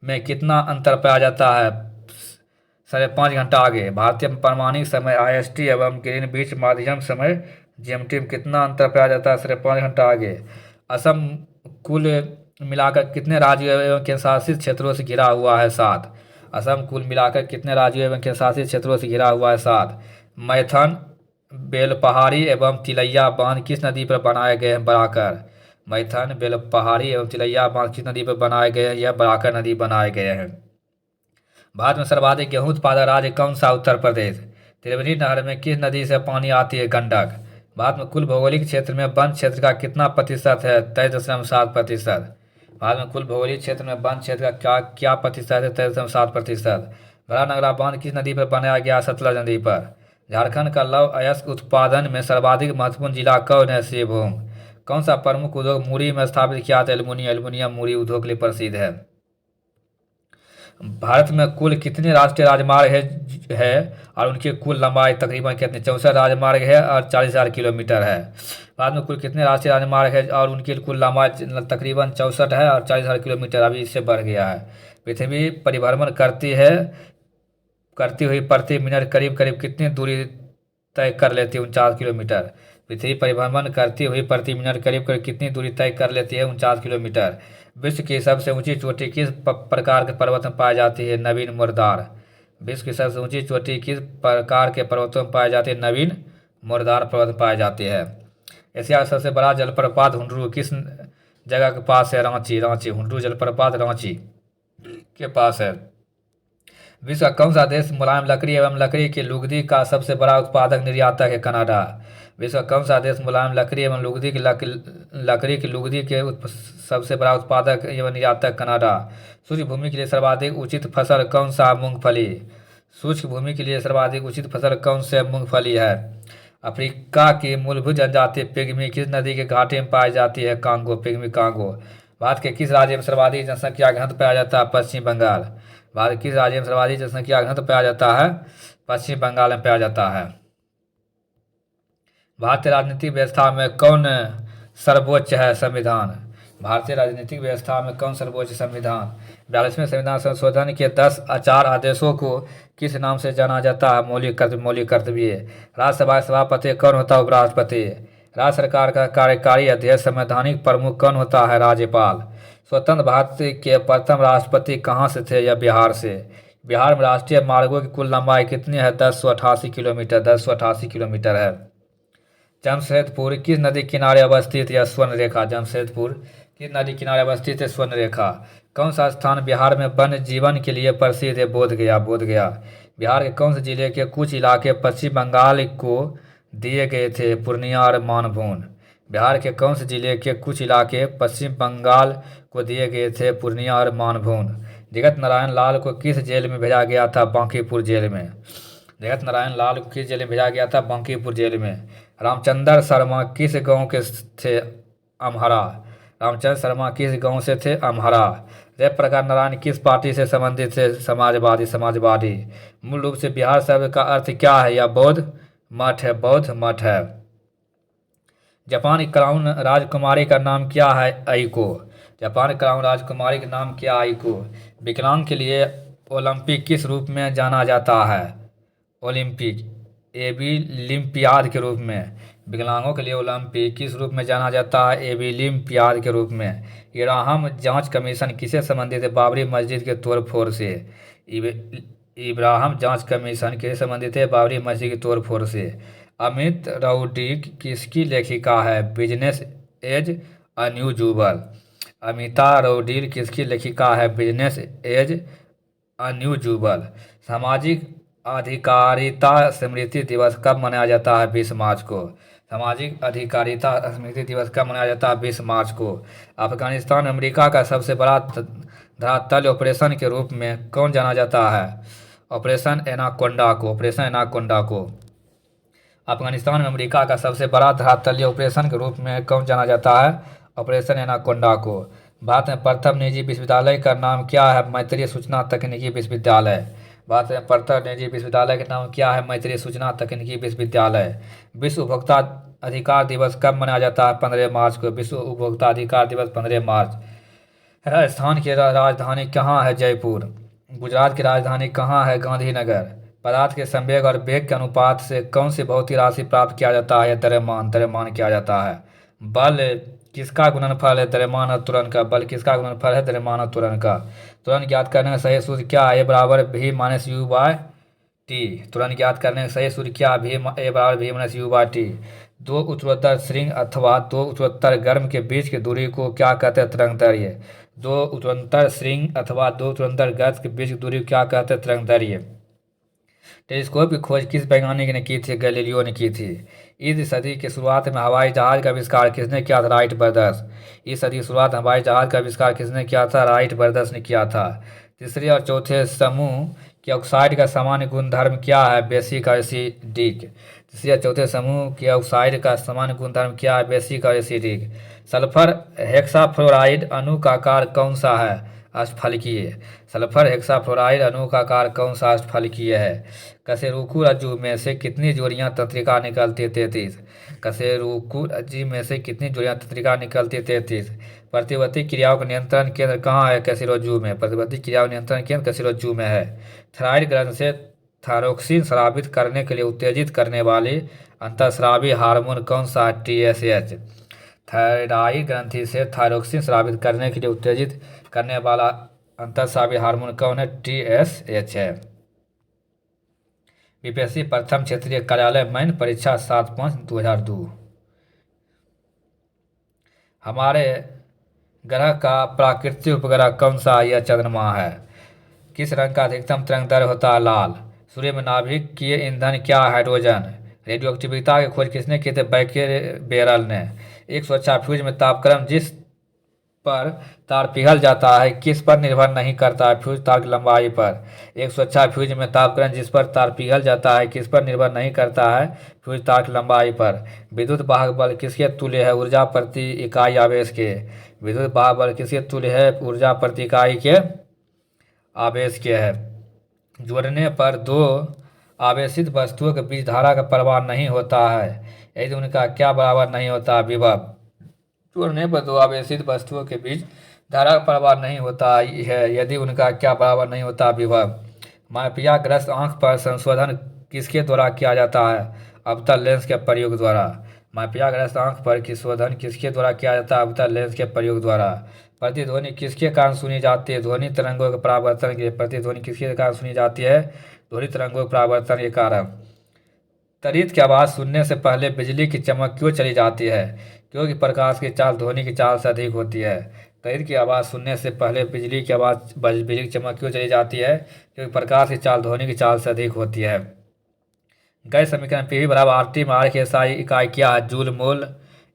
में कितना अंतर पाया जाता है? 5.5 घंटा आगे। भारतीय परमाणु समय IST एवं ग्रीनविच माध्यम समय GMT में कितना अंतर पाया जाता है? 5.5 घंटा आगे। असम कुल मिलाकर कितने राज्य एवं केंद्र शासित क्षेत्रों से घिरा हुआ है? 7। असम कुल मिलाकर कितने राज्यों एवं केंद्रशासित क्षेत्रों से घिरा हुआ है? 7। मैथन, बेलपहाड़ी एवं तिलैया बांध किस नदी पर बनाए गए हैं? बराकर। मैथन, बेलपहाड़ी एवं तिलैया बांध किस नदी पर बनाए गए हैं? यह बराकर नदी बनाए गए हैं। भारत में सर्वाधिक गेहूं उत्पादक राज्य कौन सा? उत्तर प्रदेश। त्रिवेणी नहर में किस नदी से पानी आती है? गंडक। भारत में कुल भौगोलिक क्षेत्र में वन क्षेत्र का कितना प्रतिशत है? 23.7%। भारत में कुल भौगोलिक क्षेत्र में वन क्षेत्र का क्या प्रतिशत है? 23.7%। बड़ा नगरा बांध किस नदी पर बनाया गया? सतलज नदी पर। झारखंड का लौह अयस्क उत्पादन में सर्वाधिक महत्वपूर्ण जिला कौन है? सिंहभूम। कौन सा प्रमुख उद्योग मुरी में स्थापित किया था? एल्युमिनियम मुरी उद्योग के लिए प्रसिद्ध है। भारत में कुल कितने राष्ट्रीय राजमार्ग है और उनकी कुल लंबाई तकरीबन कितनी? 64 राजमार्ग है और 40,000 किलोमीटर है। भारत में कुल कितने राष्ट्रीय राजमार्ग है और उनकी कुल लंबाई तकरीबन 64 है और 40,000 किलोमीटर, अभी इससे बढ़ गया है। पृथ्वी परिभ्रमण करती हुई प्रति मिनट करीब करीब कितनी दूरी तय कर लेती है? 49 किलोमीटर। पृथ्वी परिभ्रमण करती हुई प्रति मिनट करीब करीब कितनी दूरी तय कर लेती है? 49 किलोमीटर। विश्व की सबसे ऊंची चोटी किस प्रकार के पर्वत में पाई जाती है? नवीन मुर्दार। विश्व की सबसे ऊंची चोटी किस प्रकार के पर्वतों में पाई जाती है? नवीन मुर्दार पर्वत में पाई जाती है। एशिया का सबसे बड़ा जलप्रपात हुंडरू किस जगह के पास है? रांची। हुंडरू जलप्रपात रांची के पास है। विश्व का कौन सा देश मुलायम लकड़ी एवं लकड़ी की लुगदी का सबसे बड़ा उत्पादक निर्यातक है? कनाडा। विश्व का कौन सा देश मुलायम लकड़ी एवं लकड़ी की लुगदी के सबसे बड़ा उत्पादक एवं निर्यातक? कनाडा। शुष्क भूमि के लिए सर्वाधिक उचित फसल कौन सा? मूंगफली। शुष्क भूमि के लिए सर्वाधिक उचित फसल कौन से? मूंगफली है। अफ्रीका की मूलभूत जनजाति पिग्मी किस नदी के घाटी में पाई जाती है? Congo, pygmy Congo. भारत के किस राज्य में सर्वाधिक जनसंख्या घनत्व पाया जाता है? पश्चिम बंगाल। भारत के किस राज्य में सर्वाधिक जनसंख्या घनत्व पाया जाता है? पश्चिम बंगाल में पाया जाता है। भारतीय राजनीतिक व्यवस्था में कौन सर्वोच्च है? संविधान। भारतीय राजनीतिक व्यवस्था में कौन सर्वोच्च? संविधान। 42वें संविधान संशोधन के 10 आचार आदेशों को किस नाम से जाना जाता है? मौलिक कर्तव्य। राज्यसभा सभापति कौन होता है? उपराष्ट्रपति। राज्य सरकार का कार्यकारी अध्यक्ष संवैधानिक प्रमुख कौन होता है? राज्यपाल। स्वतंत्र भारत के प्रथम राष्ट्रपति कहाँ से थे? या बिहार से। बिहार में राष्ट्रीय मार्गों की कुल लंबाई कितनी है? 1088 किलोमीटर। 1088 किलोमीटर है। जमशेदपुर किस नदी किनारे अवस्थित है? स्वर्ण रेखा। जमशेदपुर किस नदी किनारे अवस्थित है? स्वर्ण रेखा। कौन सा स्थान बिहार में वन्य जीवन के लिए प्रसिद्ध है? बोधगया। बिहार के कौन से जिले के कुछ इलाके पश्चिम बंगाल को दिए गए थे? पूर्णिया और मानभून। बिहार के कौन से जिले के कुछ इलाके पश्चिम बंगाल को दिए गए थे? पूर्णिया और मानभून। जगत नारायण लाल को किस जेल में भेजा गया था? बांकीपुर जेल में। जगत नारायण लाल को किस जेल में भेजा गया था? बांकीपुर जेल में। रामचंद्र शर्मा किस गांव के थे? अमहरा। रामचंद्र शर्मा किस गांव से थे? अमहरा। जयप्रकाश नारायण किस पार्टी से संबंधित थे? समाजवादी। मूल रूप से बिहार शब्द का अर्थ क्या है? या बौद्ध मठ है। जापान की क्राउन राजकुमारी का नाम क्या है? आइको। जापान की क्राउन राजकुमारी का नाम क्या? आइको। विकलांग के लिए ओलंपिक किस रूप में जाना जाता है? ओलंपिक एबिलिम्पियाड के रूप में। विकलांगों के लिए ओलंपिक किस रूप में जाना जाता है? एबिलिम्पियाड के रूप में। इब्राहम जांच कमीशन किससे संबंधित है? बाबरी मस्जिद के तोड़फोड़ से। इब्राहम जांच कमीशन किससे संबंधित है? बाबरी मस्जिद की तोड़फोड़ से। अमित राउडी किसकी लेखिका है? Business as unusual. अमिता राउडी किसकी लेखिका है? Business as unusual. सामाजिक अधिकारिता स्मृति दिवस कब मनाया जाता है? 20 मार्च को। सामाजिक अधिकारिता स्मृति दिवस कब मनाया जाता है? 20 मार्च को। अफगानिस्तान अमेरिका का सबसे बड़ा धरातल ऑपरेशन के रूप में कौन जाना जाता है? ऑपरेशन एनाकोंडा को। अफगानिस्तान में अमेरिका का सबसे बड़ा धरातलीय ऑपरेशन के रूप में कौन जाना जाता है? ऑपरेशन एनाकोंडा को। भारत में प्रथम निजी विश्वविद्यालय का नाम क्या है? मैत्रीय सूचना तकनीकी विश्वविद्यालय। भारत में प्रथम निजी विश्वविद्यालय का नाम क्या है? मैत्रीय सूचना तकनीकी विश्वविद्यालय। विश्व उपभोक्ता अधिकार दिवस कब मनाया जाता है? 15 मार्च को। विश्व उपभोक्ता अधिकार दिवस 15 मार्च। राजस्थान की राजधानी कहाँ है? जयपुर। गुजरात की राजधानी कहाँ है? गांधीनगर। पदार्थ के संवेग और वेग के अनुपात से कौन सी भौतिक राशि प्राप्त किया जाता है? द्रव्यमान किया जाता है। बल किसका गुणनफल है द्रव्यमान और त्वरण का? बल किसका गुणनफल है द्रव्यमान और त्वरण का? त्वरण ज्ञात करने का सही सूत्र क्या है? ए बराबर भी माइनस यू बाय टी। त्वरण ज्ञात करने का सही सूत्र क्या है? ए बराबर भी माइनस यू बाय टी। दो उत्तरोत्तर श्रृंग अथवा दो उत्तरोत्तर गर्म के बीच की दूरी को क्या कहते हैं? तरंग दैर्घ्य। दो उत्तरोत्तर श्रृंग अथवा दो उत्तरोत्तर गर्म के बीच की दूरी को क्या कहते हैं? तरंग दैर्घ्य। टेलीस्कोप की खोज किस वैज्ञानिक ने की थी? गैलीलियो ने की थी। इस सदी की शुरुआत में हवाई जहाज का आविष्कार किसने किया था? Wright brothers. इस सदी की शुरुआत में हवाई जहाज का आविष्कार किसने किया था? राइट ब्रदर्स ने किया था। तीसरे और चौथे समूह के ऑक्साइड का सामान्य गुणधर्म क्या है? बेसिक और एसिडिक। तीसरे और चौथे समूह के ऑक्साइड का सामान्य गुणधर्म क्या है? बेसिक और एसिडिक। सल्फर हेक्साफ्लोराइड अणु का आकार कौन सा है? अष्टफलकीय। सल्फर हेक्साफ्लोराइड अणु का आकार कौन सा अष्टफलकीय है? कशेरुकी रज्जु में से कितनी जोड़ियां तंत्रिका निकलती? 33। कशेरुकी रज्जु में से कितनी जोड़ियां तंत्रिका निकलती? 33। प्रतिवर्ती क्रियाओं का नियंत्रण केंद्र कहाँ है? कशेरुकी में। प्रतिवर्ती क्रियाओं का नियंत्रण केंद्र कशेरुकी में है। थायराइड ग्रंथि से थायरोक्सिन स्रावित करने के लिए उत्तेजित करने वाली अंतःस्रावी हार्मोन कौन सा है? TSH। थायराइड ग्रंथि से थायरोक्सिन स्रावित करने के लिए उत्तेजित करने वाला अंतःस्रावी हार्मोन कौन है? TSH है। बीपीएससी प्रथम क्षेत्रीय कार्यालय मैन परीक्षा 7/5/2002। हमारे ग्रह का प्राकृतिक उपग्रह कौन सा? यह चंद्रमा है। किस रंग का अधिकतम तरंग होता है? लाल। सूर्य में नाभिकीय ईंधन क्या है? हाइड्रोजन। रेडियो एक्टिविटी की खोज किसने की थी? बेरेल ने। एक सुरक्षा फ्यूज में तापक्रम जिस पर तार पिघल जाता है किस पर निर्भर नहीं करता है? फ्यूज तार की लंबाई पर। एक सुरक्षा फ्यूज में तापक्रम जिस पर तार पिघल जाता है किस पर निर्भर नहीं करता है? फ्यूज तार की लंबाई पर। विद्युत वाहक बल किसके तुल्य है? ऊर्जा प्रति इकाई आवेश के। विद्युत वाहक बल किसके तुल्य है? ऊर्जा प्रति इकाई के आवेश के है। जोड़ने पर दो आवेशित वस्तुओं के बीच धारा का प्रवाह नहीं होता है यदि उनका क्या बराबर नहीं होता? विभव। जोड़ने पर दो आवेशित वस्तुओं के बीच धारा का प्रवाह नहीं होता है यदि उनका क्या बराबर नहीं होता? विभव। माइपिया ग्रस्त आंख पर संशोधन किसके द्वारा किया जाता है? अवतल लेंस के प्रयोग द्वारा। माइपिया ग्रस्त आंख पर संशोधन किसके द्वारा किया जाता है? अवतल लेंस के प्रयोग द्वारा। प्रतिध्वनि किसके कारण सुनी जाती है? ध्वनि तरंगों के परावर्तन के। प्रतिध्वनि किसके कारण सुनी जाती है? ध्वनि तरंगों के परावर्तन के कारण। तड़ित की आवाज़ सुनने से पहले बिजली की चमक क्यों चली जाती है? क्योंकि प्रकाश की चाल ध्वनि की चाल से अधिक होती है। तड़ित की आवाज़ सुनने से पहले बिजली की चमक क्यों चली जाती है? क्योंकि प्रकाश की चाल ध्वनि की चाल से अधिक होती है। गैस समीकरण पी बराबर RT में R की SI इकाई क्या है? Joule mole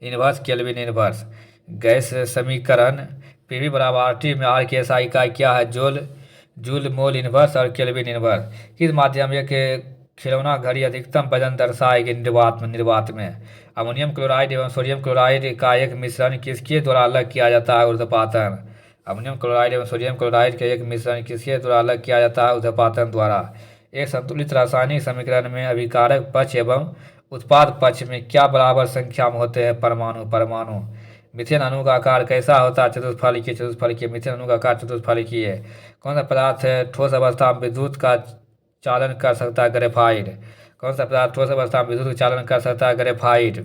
inverse kelvin inverse. Gas समीकरण पी बराबर RT में R की SI इकाई क्या है? जूल मोल इनवर्स और केल्विन इनवर्स। किस माध्यम के खिलौना घड़ी अधिकतम वजन दर्शाएगी? निर्वात में। अमोनियम क्लोराइड एवं सोडियम क्लोराइड का एक मिश्रण किसके द्वारा अलग किया जाता है? ऊर्ध्वपातन। अमोनियम क्लोराइड एवं सोडियम क्लोराइड का एक मिश्रण किसके द्वारा अलग किया जाता है? ऊर्ध्वपातन द्वारा। एक संतुलित रासायनिक समीकरण में अभिकारक पक्ष एवं उत्पाद पक्ष में क्या बराबर संख्या में होते हैं? परमाणु। मिथेन अणु का आकार कैसा होता है? चतुष्फलकीय। मिथेन अणु का आकार चतुष्फलकीय है। कौन सा पदार्थ है ठोस अवस्था में विद्युत का चालन कर सकता है? ग्रेफाइट। कौन सा पदार्थ ठोस अवस्था में विद्युत का चालन कर सकता है? ग्रेफाइट।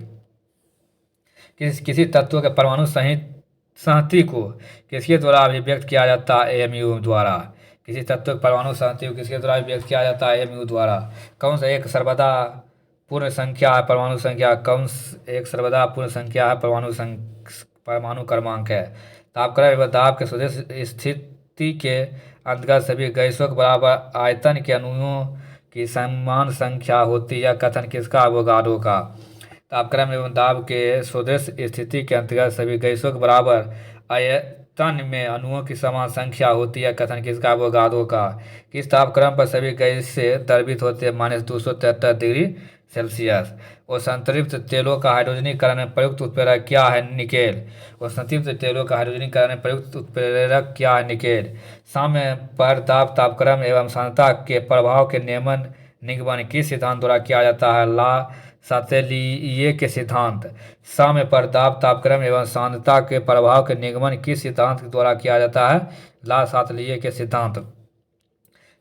किसी तत्व के परमाणु संहति को किसके द्वारा अभिव्यक्त किया जाता है? AMU द्वारा। किसी तत्व के परमाणु संहति को किसके द्वारा अभिव्यक्त किया जाता है? AMU द्वारा। कौन सा एक सर्वदा पूर्ण संख्या है? परमाणु संख्या। एक सर्वदा पूर्ण संख्या है? परमाणु क्रमांक है। तापक्रम एवं दाब के सदृश स्थिति के अंतर्गत सभी गैसों के बराबर आयतन के अणुओं की समान संख्या होती है। कथन किसका? अवोगाड्रो का। तापक्रम एवं दाब के सदृश स्थिति के अंतर्गत सभी गैसों के बराबर आयतन में अणुओं की समान संख्या होती है। कथन किसका? अवोगाड्रो का। किस तापक्रम पर सभी गैसें द्रवित होते हैं? -273 डिग्री सेल्सियस। और संतृप्त तेलों का हाइड्रोजनीकरण में प्रयुक्त उत्प्रेरक क्या है? निकेल। और संतृप्त तेलों का हाइड्रोजनीकरण में प्रयुक्त उत्प्रेरक क्या है? निकेल। साम्य पर दाब तापक्रम एवं सांद्रता के प्रभाव के निगमन किस सिद्धांत द्वारा किया जाता है? ला सातेलिए के सिद्धांत। साम्य पर दाब तापक्रम एवं सांद्रता के प्रभाव के निगमन किस सिद्धांत द्वारा किया जाता है? ला सातेलिए के सिद्धांत।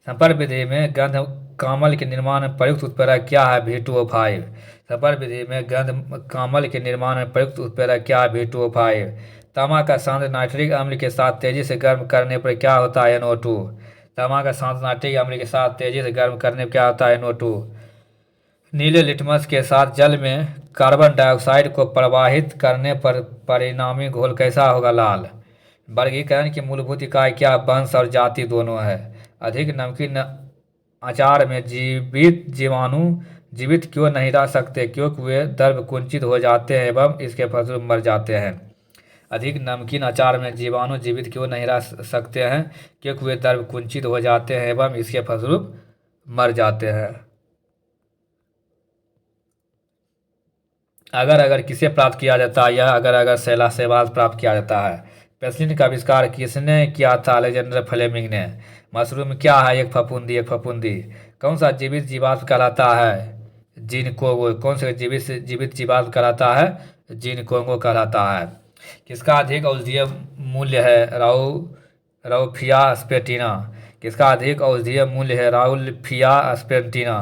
संपर्क विधि में गंध कामल के निर्माण में प्रयुक्त उत्प्रेरक क्या है? V2O5। सफर विधि में गंध कामल के निर्माण में प्रयुक्त उत्प्रेरक क्या है V2O5। तांबा का सांद्र नाइट्रिक अम्ल के साथ तेजी से गर्म करने पर क्या होता है NO2। तांबा का सांद्र नाइट्रिक अम्ल के साथ तेजी से गर्म करने पर क्या होता है NO2। नीले लिटमस के साथ जल में कार्बन डाइऑक्साइड को प्रवाहित करने पर परिणामी घोल कैसा होगा लाल। वर्गीकरण की मूलभूत इकाई क्या वंश और जाति दोनों है। अधिक नमकीन अचार में जीवित जीवाणु जीवित क्यों नहीं रह सकते क्योंकि वे द्रव कुंचित हो जाते हैं एवं इसके फलस्वरूप मर जाते हैं। अधिक नमकीन अचार में जीवाणु जीवित क्यों नहीं रह सकते हैं क्योंकि वे द्रव कुंचित हो जाते हैं एवं इसके फलस्वरूप मर जाते हैं। अगर अगर किसे प्राप्त किया जाता है या अगर अगर शैवाल प्राप्त किया जाता है। पेनिसिलिन का आविष्कार किसने किया था अलेक्जेंडर फ्लेमिंग ने। मशरूम क्या है एक फफूंदी एक फफूंदी। कौन सा जीवित जीवाश्म कहलाता है जीनकोंगो। कौन सा जीवित जीवाश्म कहलाता है जीनकोंगो कहलाता है। किसका अधिक औषधीय मूल्य है राउफिया स्पेटिना। किसका अधिक औषधीय मूल्य है राउफिया स्पेटिना।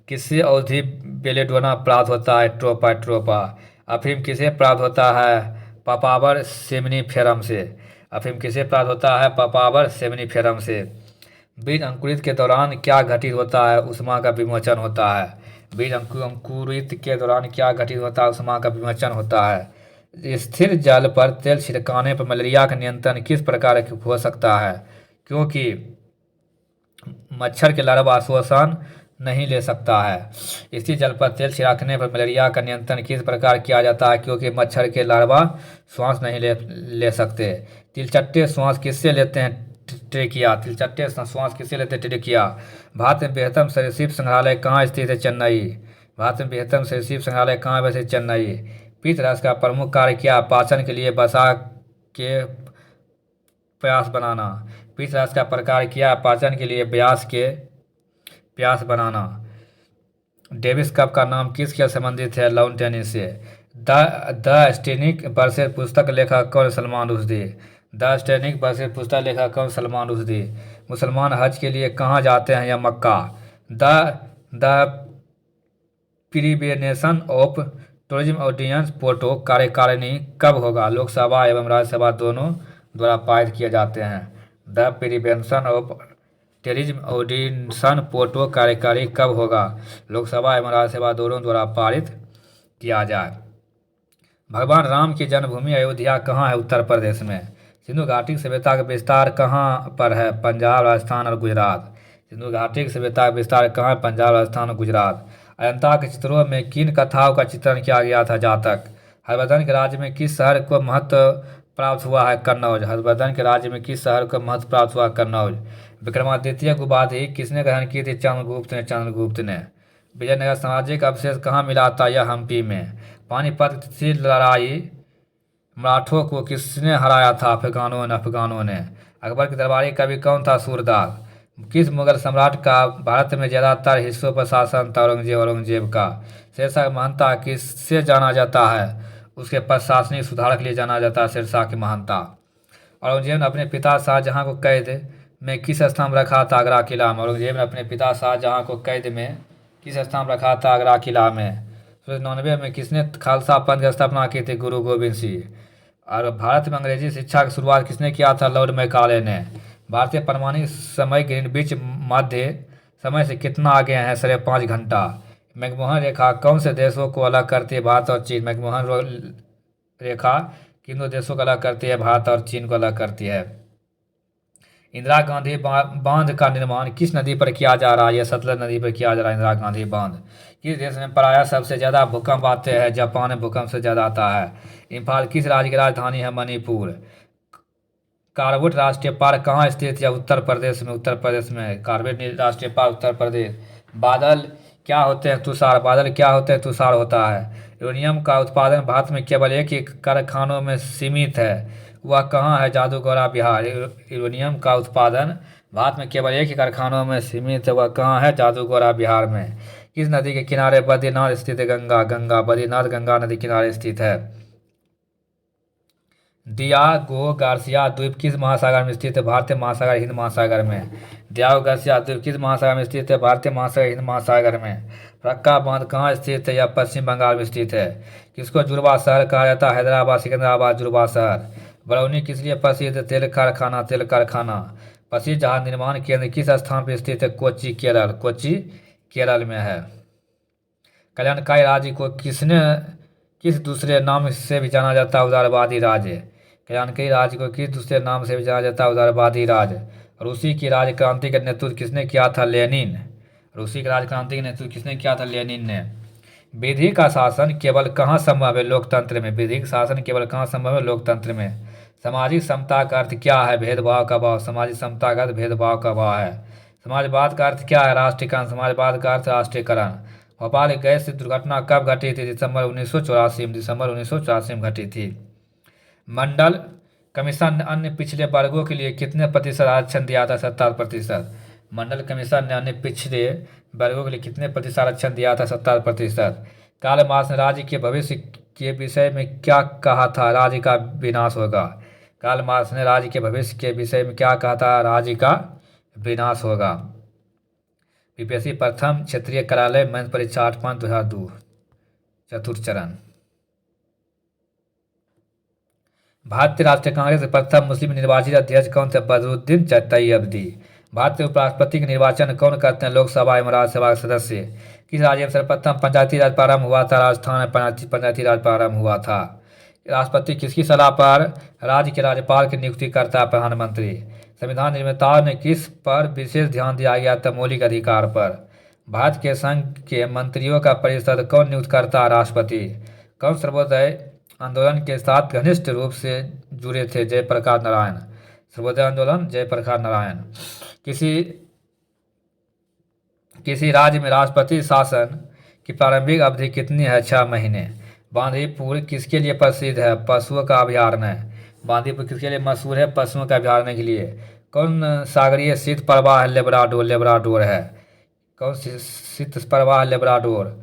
किससे औषधि बेलेडोना प्राप्त होता है ट्रोपा। अफीम किसे प्राप्त होता है पापावर सेमिनिफेरम से। अफीम किसे प्राप्त होता है पापावर सेमिनिफेरम से। बीज अंकुरित के दौरान क्या घटित होता है उष्मा का विमोचन होता है। बीज अंकुरित के दौरान क्या घटित होता है उष्मा का विमोचन होता है। स्थिर जल पर तेल छिड़काने पर मलेरिया का नियंत्रण किस प्रकार हो सकता है क्योंकि मच्छर के लार्वा श्वसन नहीं ले सकता है। स्थिर जल पर तेल छिड़कने पर मलेरिया का नियंत्रण किस प्रकार किया जाता है क्योंकि मच्छर के लार्वा श्वास नहीं ले सकते। तिलचट्टे श्वास किससे लेते हैं ट्रेकिया। तिलचट्टे श्वास किससे लेते हैं ट्रेकिया। भारत में बृहत्तम सरीसृप संग्रहालय कहाँ स्थित है चेन्नई। भारत में बृहत्तम सरीसृप संग्रहालय कहाँ स्थित चेन्नई। पित्त रस का प्रमुख कार्य क्या पाचन के लिए वसा के प्यास बनाना। पित्त रस का प्रकार क्या पाचन के लिए ब्यास के प्यास बनाना। डेविस कप का नाम किस खेल संबंधित है लॉन टेनिस से। द स्टेनिक वर्सेस पुस्तक लेखक कौन सलमान रुश्दी। द स्टेनिक वर्सेस पुस्तक लेखक कौन सलमान रुश्दी। मुसलमान हज के लिए कहाँ जाते हैं या मक्का। The prevention of tourism ordinance पोर्टो कार्यकारिणी कब होगा लोकसभा एवं राज्यसभा दोनों द्वारा पारित किए जाते हैं। The prevention of terrorism ordinance POTO कार्यकारी कब होगा लोकसभा एवं राज्यसभा दोनों द्वारा पारित किया जाए। भगवान राम की जन्मभूमि अयोध्या कहाँ है उत्तर प्रदेश में। सिंधु घाटी सभ्यता का विस्तार कहाँ पर है पंजाब राजस्थान और गुजरात। सिंधु घाटी सभ्यता का विस्तार कहाँ है पंजाब राजस्थान और गुजरात। अजंता के चित्रों में किन कथाओं का चित्रण किया गया था जातक। हर्षवर्धन के राज्य में किस शहर को महत्व प्राप्त हुआ है कन्नौज। हर्षवर्धन के राज्य में किस शहर को महत्व प्राप्त हुआ कन्नौज। विक्रमादित्य की उपाधि किसने ग्रहण की थी चंद्रगुप्त ने। विजयनगर साम्राज्य अवशेष कहाँ मिला था यह हम्पी में। पानीपत की लड़ाई मराठों को किसने हराया था अफगानों ने। अकबर के दरबारी कवि कौन था सूरदास। किस मुगल सम्राट का भारत में ज़्यादातर हिस्सों पर शासन था औरंगजेब का। शेरशाह की महानता किससे जाना जाता है उसके प्रशासनिक सुधार के लिए जाना जाता है शेरशाह की महानता। औरंगजेब ने अपने पिता शाहजहाँ को कैद में किस स्थान में रखा था आगरा किला में। औरंगजेब ने अपने पिता शाहजहाँ को कैद में किस स्थान में रखा था आगरा किला में। 1999 में किसने खालसा पंथ की स्थापना की थी गुरु गोविंद सिंह। और भारत में अंग्रेजी शिक्षा की शुरुआत किसने किया था लॉर्ड मैकाले ने। भारतीय परमाणु समय ग्रीनविच मध्य समय से कितना आगे हैं 5.5 घंटा। मैकमोहन रेखा कौन से देशों को अलग करती है भारत और चीन। मैकमोहन रेखा किन दो देशों को अलग करती है भारत और चीन को अलग करती है। इंदिरा गांधी बांध का निर्माण किस नदी पर किया जा रहा है यह सतलज नदी पर किया जा रहा है इंदिरा गांधी बांध। किस देश में प्रायः सबसे ज़्यादा भूकंप आते हैं जापान में भूकंप से ज़्यादा आता है। इम्फाल किस राज्य की राजधानी है मणिपुर। कार्बेट राष्ट्रीय पार्क कहाँ स्थित है उत्तर प्रदेश में कार्बेट राष्ट्रीय पार्क उत्तर प्रदेश। बादल क्या होते हैं तुषार होता है। यूरेनियम का उत्पादन भारत में केवल एक ही कारखानों में सीमित है वह कहाँ है जादूगोरा बिहार। यूरेनियम का उत्पादन भारत में केवल एक ही कारखानों में सीमित है वह कहाँ है जादूगोरा बिहार में। किस नदी के किनारे बद्रीनाथ स्थित है गंगा बद्रीनाथ गंगा नदी किनारे स्थित है। डियागो गार्सिया द्वीप किस महासागर में स्थित है? भारतीय महासागर, हिंद महासागर में। डियागो गार्सिया द्वीप किस महासागर में स्थित है? भारतीय महासागर, हिंद महासागर में। फरक्का बांध कहाँ स्थित है? यह पश्चिम बंगाल में स्थित है। किसको जुड़वा शहर कहा जाता है? हैदराबाद, सिकंदराबाद जुड़वा शहर। बरौनी किस लिए प्रसिद्ध है? तेल कारखाना, तेल कारखाना। प्रसिद्ध जहाज निर्माण केंद्र किस स्थान पर स्थित है? कोच्चि, केरल। कोच्चि केरल में है। कल्याणकारी राज्य को किस दूसरे नाम से भी जाना जाता है? उदारवादी राज्य। कल्याणकारी राज्य को किस दूसरे नाम से भी जाना जाता है? उदारवादी राज्य। रूसी की राज्य क्रांति का नेतृत्व किसने किया था? लेनिन। रूसी की राज्य क्रांति का नेतृत्व किसने किया था? लेनिन ने। विधि का शासन केवल कहाँ संभव है? लोकतंत्र में। विधि का शासन केवल कहाँ संभव है? लोकतंत्र में। सामाजिक समता का अर्थ क्या है? भेदभाव का अभाव। सामाजिक समता का अर्थ भेदभाव का अभाव है। समाजवाद का अर्थ क्या है? राष्ट्रीयकरण। समाजवाद का अर्थ राष्ट्रीयकरण। भोपाल गैस दुर्घटना कब घटी थी? दिसंबर 1984 में। दिसंबर 1984 में घटी थी। मंडल कमीशन ने अन्य पिछड़े वर्गों के लिए कितने प्रतिशत आरक्षण दिया था? 70%। मंडल कमीशन ने अन्य पिछड़े वर्गों के लिए कितने प्रतिशत आरक्षण दिया था? 70%। कार्ल मार्क्स ने राज्य के भविष्य के विषय में क्या कहा था? राज्य का विनाश होगा। कार्ल मार्क्स ने राज्य के भविष्य के विषय में क्या कहा था? राज्य का विनाश होगा। बीपीएससी प्रथम क्षेत्रीय कार्यालय मेंस परीक्षा 8/5/2002 चतुर्थ चरण। भारतीय राष्ट्रीय कांग्रेस के प्रथम मुस्लिम निर्वाचित अध्यक्ष कौन थे? बदरुद्दीन तैयबदी। भारतीय उपराष्ट्रपति के निर्वाचन कौन करते हैं? लोकसभा एवं राज्यसभा के सदस्य। किस राज्य में सर्वप्रथम पंचायती राज प्रारंभ हुआ था? राजस्थान में पंचायती राज प्रारंभ हुआ था। राष्ट्रपति किसकी सलाह पर राज्य के राज्यपाल की नियुक्ति करता है? प्रधानमंत्री। संविधान निर्माताओं ने किस पर विशेष ध्यान दिया गया था? मौलिक अधिकार पर। भारत के संघ के मंत्रियों का परिषद कौन नियुक्त करता है? राष्ट्रपति। कौन सर्वोदय आंदोलन के साथ घनिष्ठ रूप से जुड़े थे? जयप्रकाश नारायण। सर्वोदय आंदोलन, जयप्रकाश नारायण। किसी राज्य में राष्ट्रपति शासन की प्रारंभिक अवधि कितनी है? 6 महीने। बांदीपुर किसके लिए प्रसिद्ध है? पशुओं का अभयारण्य। बांदीपुर किसके लिए मशहूर है? पशुओं का अभयारण्य के लिए। कौन सागरीय शीत प्रवाह है? लेब्राडोर। लेब्राडोर है। कौन शीत प्रवाह है? लेब्राडोर।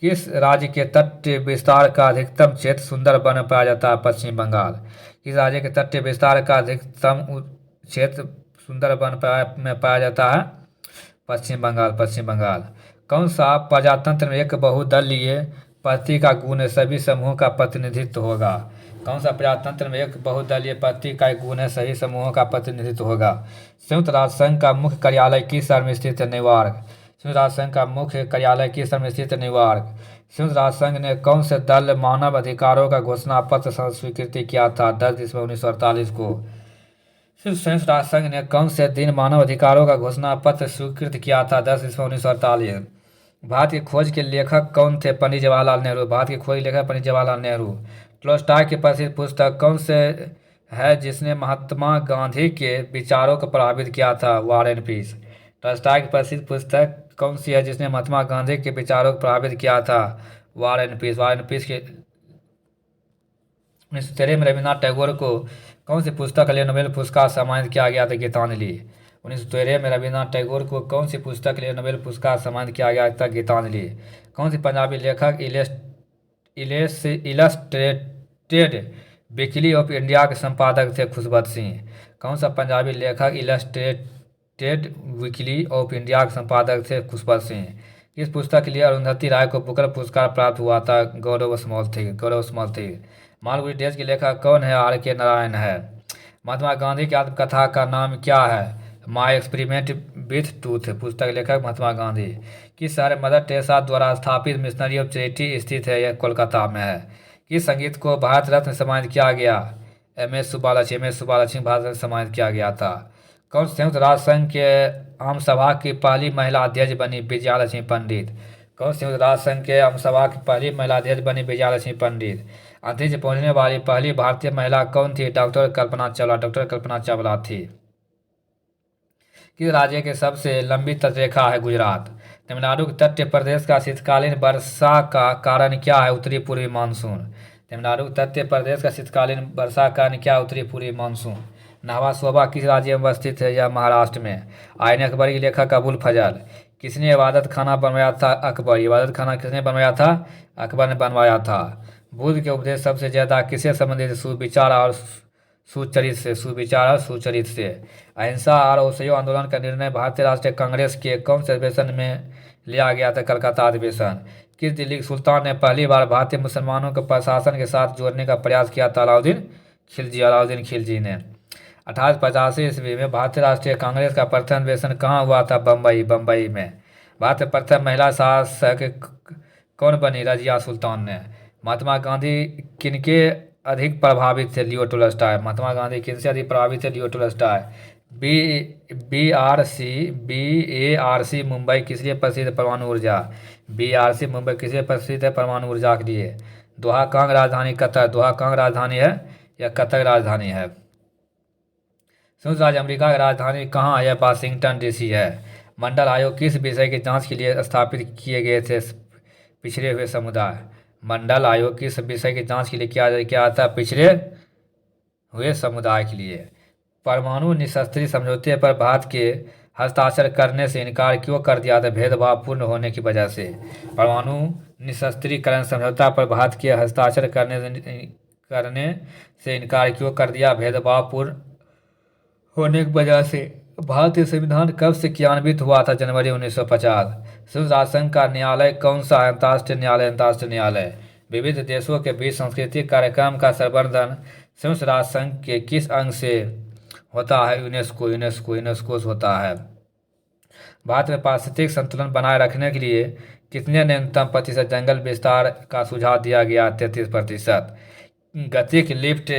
किस राज्य के तटीय विस्तार का अधिकतम क्षेत्र सुंदरबन में पाया जाता है? पश्चिम बंगाल। किस राज्य के तटीय विस्तार का अधिकतम क्षेत्र सुंदरबन में पाया जाता है? पश्चिम बंगाल। पश्चिम बंगाल। कौन सा प्रजातंत्र में एक बहुदलीय पद्धति का गुण है? सभी समूहों का प्रतिनिधित्व होगा। कौन सा प्रजातंत्र में एक बहुदलीय पद्धति का गुण है? सभी समूहों का प्रतिनिधित्व होगा। संयुक्त राष्ट्र संघ का मुख्य कार्यालय किस शहर में स्थित है? न्यूयॉर्क। संयुक्त राष्ट्र संघ का मुख्य कार्यालय किस शहर में स्थित है? न्यूयॉर्क। संयुक्त राष्ट्र संघ ने कौन से दल मानव अधिकारों का घोषणा पत्र स्वीकृति किया था? 10 दिसंबर 1948 को। संयुक्त राष्ट्र संघ ने कौन से दिन मानव अधिकारों का घोषणा पत्र स्वीकृत किया था? 10 दिसंबर 1948। भारत की खोज के लेखक कौन थे? पंडित जवाहरलाल नेहरू। भारत की खोज के लेखक पंडित जवाहरलाल नेहरू। टॉल्स्टॉय की प्रसिद्ध पुस्तक कौन से है जिसने महात्मा गांधी के विचारों को प्रभावित किया था? War and piece. टॉल्स्टॉय की प्रसिद्ध पुस्तक कौन सी है जिसने महात्मा गांधी के विचारों को प्रभावित किया था? War and Peace. War and Peace के 1913 में रविन्द्रनाथ टैगोर को कौन सी पुस्तक के लिए नोबेल पुरस्कार सम्मानित किया गया था? गीतांजलि। 1913 में रविन्द्रनाथ टैगोर को कौन सी पुस्तक के लिए नोबेल पुरस्कार सम्मानित किया गया था? गीतांजलि। कौन सी पंजाबी लेखक इलस्ट्रेटेड वीकली ऑफ इंडिया के संपादक थे? खुशवंत सिंह। कौन सा पंजाबी लेखक इलस्ट्रेटेड वीकली ऑफ इंडिया के संपादक थे? खुशवंत सिंह। इस पुस्तक के लिए अरुंधति राय को बुकर पुरस्कार प्राप्त हुआ था? गौरव स्मॉल थी। मालगुडी डेज के लेखक कौन है? R.K. नारायण है। महात्मा गांधी की आत्मकथा का नाम क्या है? My experiment with truth. पुस्तक लेखक महात्मा गांधी। किस शहर मदर टेरेसा द्वारा स्थापित मिशनरी ऑफ चैरिटी स्थित है? यह कोलकाता में है। किस संगीत को भारत रत्न सम्मानित किया गया? एम.एस. सुब्बालक्ष्मी भारत रत्न सम्मानित किया गया था। कौन संयुक्त राष्ट्र संघ के आम सभा की पहली महिला अध्यक्ष बनी? विजयालक्ष्मी पंडित। कौन संयुक्त राष्ट्र संघ के आम सभा की पहली महिला अध्यक्ष बनी? विजयालक्ष्मी पंडित। अंतरिक्ष पहुंचने वाली पहली भारतीय महिला कौन थी? डॉक्टर कल्पना चावला थी। किस राज्य की सबसे लंबी तटरेखा है? गुजरात। तमिलनाडु के तटीय प्रदेश का शीतकालीन वर्षा का कारण क्या है? उत्तरी पूर्वी मानसून। तमिलनाडु के तटीय प्रदेश का शीतकालीन वर्षा का कारण क्या? उत्तरी पूर्वी मानसून। नहवा शोभा किस राज्य में अवस्थित है? यह महाराष्ट्र में। आईन अकबर के लेखक अबुल फजल। किसने इबादत खाना बनवाया था? अकबर। इबादत खाना किसने बनवाया था? अकबर ने बनवाया था। बुद्ध के उपदेश सबसे ज़्यादा किससे संबंधित? सुविचार और सुचरित से। सुविचार और सुचरित से। अहिंसा और असहयोग आंदोलन का निर्णय भारतीय राष्ट्रीय कांग्रेस के कौन से अधिवेशन में लिया गया था? कलकत्ता अधिवेशन। किस दिल्ली सुल्तान ने पहली बार भारतीय मुसलमानों को प्रशासन के साथ जोड़ने का प्रयास किया था? अलाउद्दीन खिलजी। अलाउद्दीन खिलजी ने। 1885 ईस्वी में भारतीय राष्ट्रीय कांग्रेस का प्रथम अधिवेशन कहाँ हुआ था? बम्बई। बम्बई में। भारत में प्रथम महिला शासक कौन बनी? रजिया सुल्तान ने। महात्मा गांधी किनके अधिक प्रभावित थे? लियो टोल्स्टॉय। महात्मा गांधी किनसे अधिक प्रभावित थे? लियो टोल्स्टॉय। BRC मुंबई किस लिए प्रसिद्ध है? परमाणु ऊर्जा। BRC मुंबई किस लिए प्रसिद्ध है? परमाणु ऊर्जा के लिए। दोहा कहाँ की राजधानी? कतर। दोहा कहाँ की राजधानी है? यह कतर की राजधानी है। संयुक्त राज्य अमेरिका की राजधानी कहाँ है? यह वाशिंगटन DC है। मंडल आयोग किस विषय की जांच के लिए स्थापित किए गए थे? पिछड़े हुए समुदाय। मंडल आयोग किस विषय की जांच के लिए किया गया था? पिछड़े हुए समुदाय के लिए। परमाणु निशस्त्रीकरण समझौते पर भारत के हस्ताक्षर करने से इनकार क्यों कर दिया था? भेदभावपूर्ण होने की वजह से। परमाणु निशस्त्रीकरण समझौता पर भारत के हस्ताक्षर करने से इनकार क्यों कर दिया? भेदभावपूर्ण होने की वजह से। भारतीय संविधान कब से क्रियान्वित हुआ था? जनवरी 1950। संयुक्त राष्ट्र संघ का न्यायालय कौन सा है? अंतर्राष्ट्रीय न्यायालय। अंतर्राष्ट्रीय न्यायालय। विविध देशों के बीच सांस्कृतिक कार्यक्रम का प्रबंधन संयुक्त राष्ट्र संघ के किस अंग से होता है? यूनेस्को। यूनेस्को से होता है। भारत में पारिस्थितिक संतुलन बनाए रखने के लिए कितने न्यूनतम प्रतिशत जंगल विस्तार का सुझाव दिया गया? 33%। गति की लिफ्ट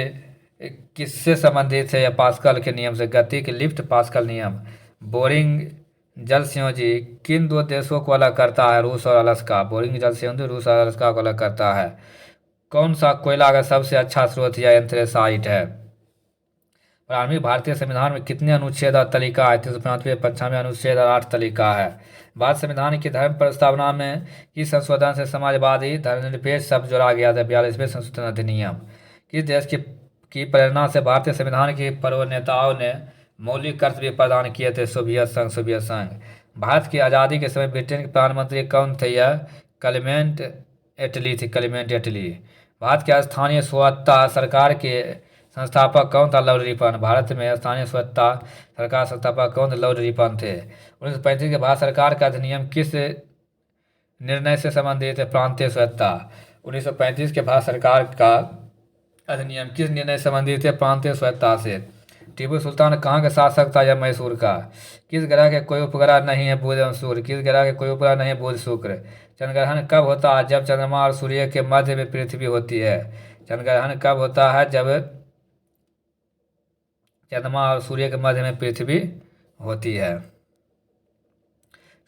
किससे संबंधित है? या पास्कल के नियम से। गति की लिफ्ट पास्कल नियम। बोरिंग जल संयोजी किन दो देशों को अलग करता है? रूस और अलास्का। बोरिंग जल संयोजी रूस और अलास्का को अलग करता है। कौन सा कोयला का सबसे अच्छा स्रोत या एंथ्रेसाइट है? प्रारंभिक भारतीय संविधान में कितने अनुच्छेद और तलिका है? 395, 95 अनुच्छेद और 8 तलिका है। भारत संविधान की धर्म प्रस्तावना में किस संशोधन से समाजवादी धर्मनिरपेक्ष शब्द जोड़ा गया था? 42वें संशोधन अधिनियम। किस देश की प्रेरणा से भारतीय संविधान के प्रणेताओं ने मौलिक कर्तव्य प्रदान किए थे? सोवियत संघ। सोवियत संघ। भारत की आज़ादी के समय ब्रिटेन के प्रधानमंत्री कौन थे? यह क्लेमेंट एटली थी। क्लेमेंट एटली। भारत के स्थानीय स्वायत्ता सरकार के संस्थापक कौन था? Lord Ripon. भारत में स्थानीय स्वायत्ता सरकार संस्थापक कौन थे? लॉर्ड रिपन थे। 1935 के भारत सरकार का अधिनियम किस निर्णय से संबंधित है? प्रांतीय स्वायत्ता। 1935 के भारत सरकार का अधिनियम किस निर्णय से संबंधित है? प्रांतीय स्वायत्ता से। टीपू सुल्तान कहाँ का शासक था? या मैसूर का। किस ग्रह के कोई उपग्रह नहीं है? बुध एवं सूर्य। किस ग्रह के कोई उपग्रह नहीं है? बुध शुक्र। चंद्रग्रहण कब होता है? जब चंद्रमा और सूर्य के मध्य में पृथ्वी होती है। चंद्रग्रहण कब होता है? जब चंद्रमा और सूर्य के मध्य में पृथ्वी होती है।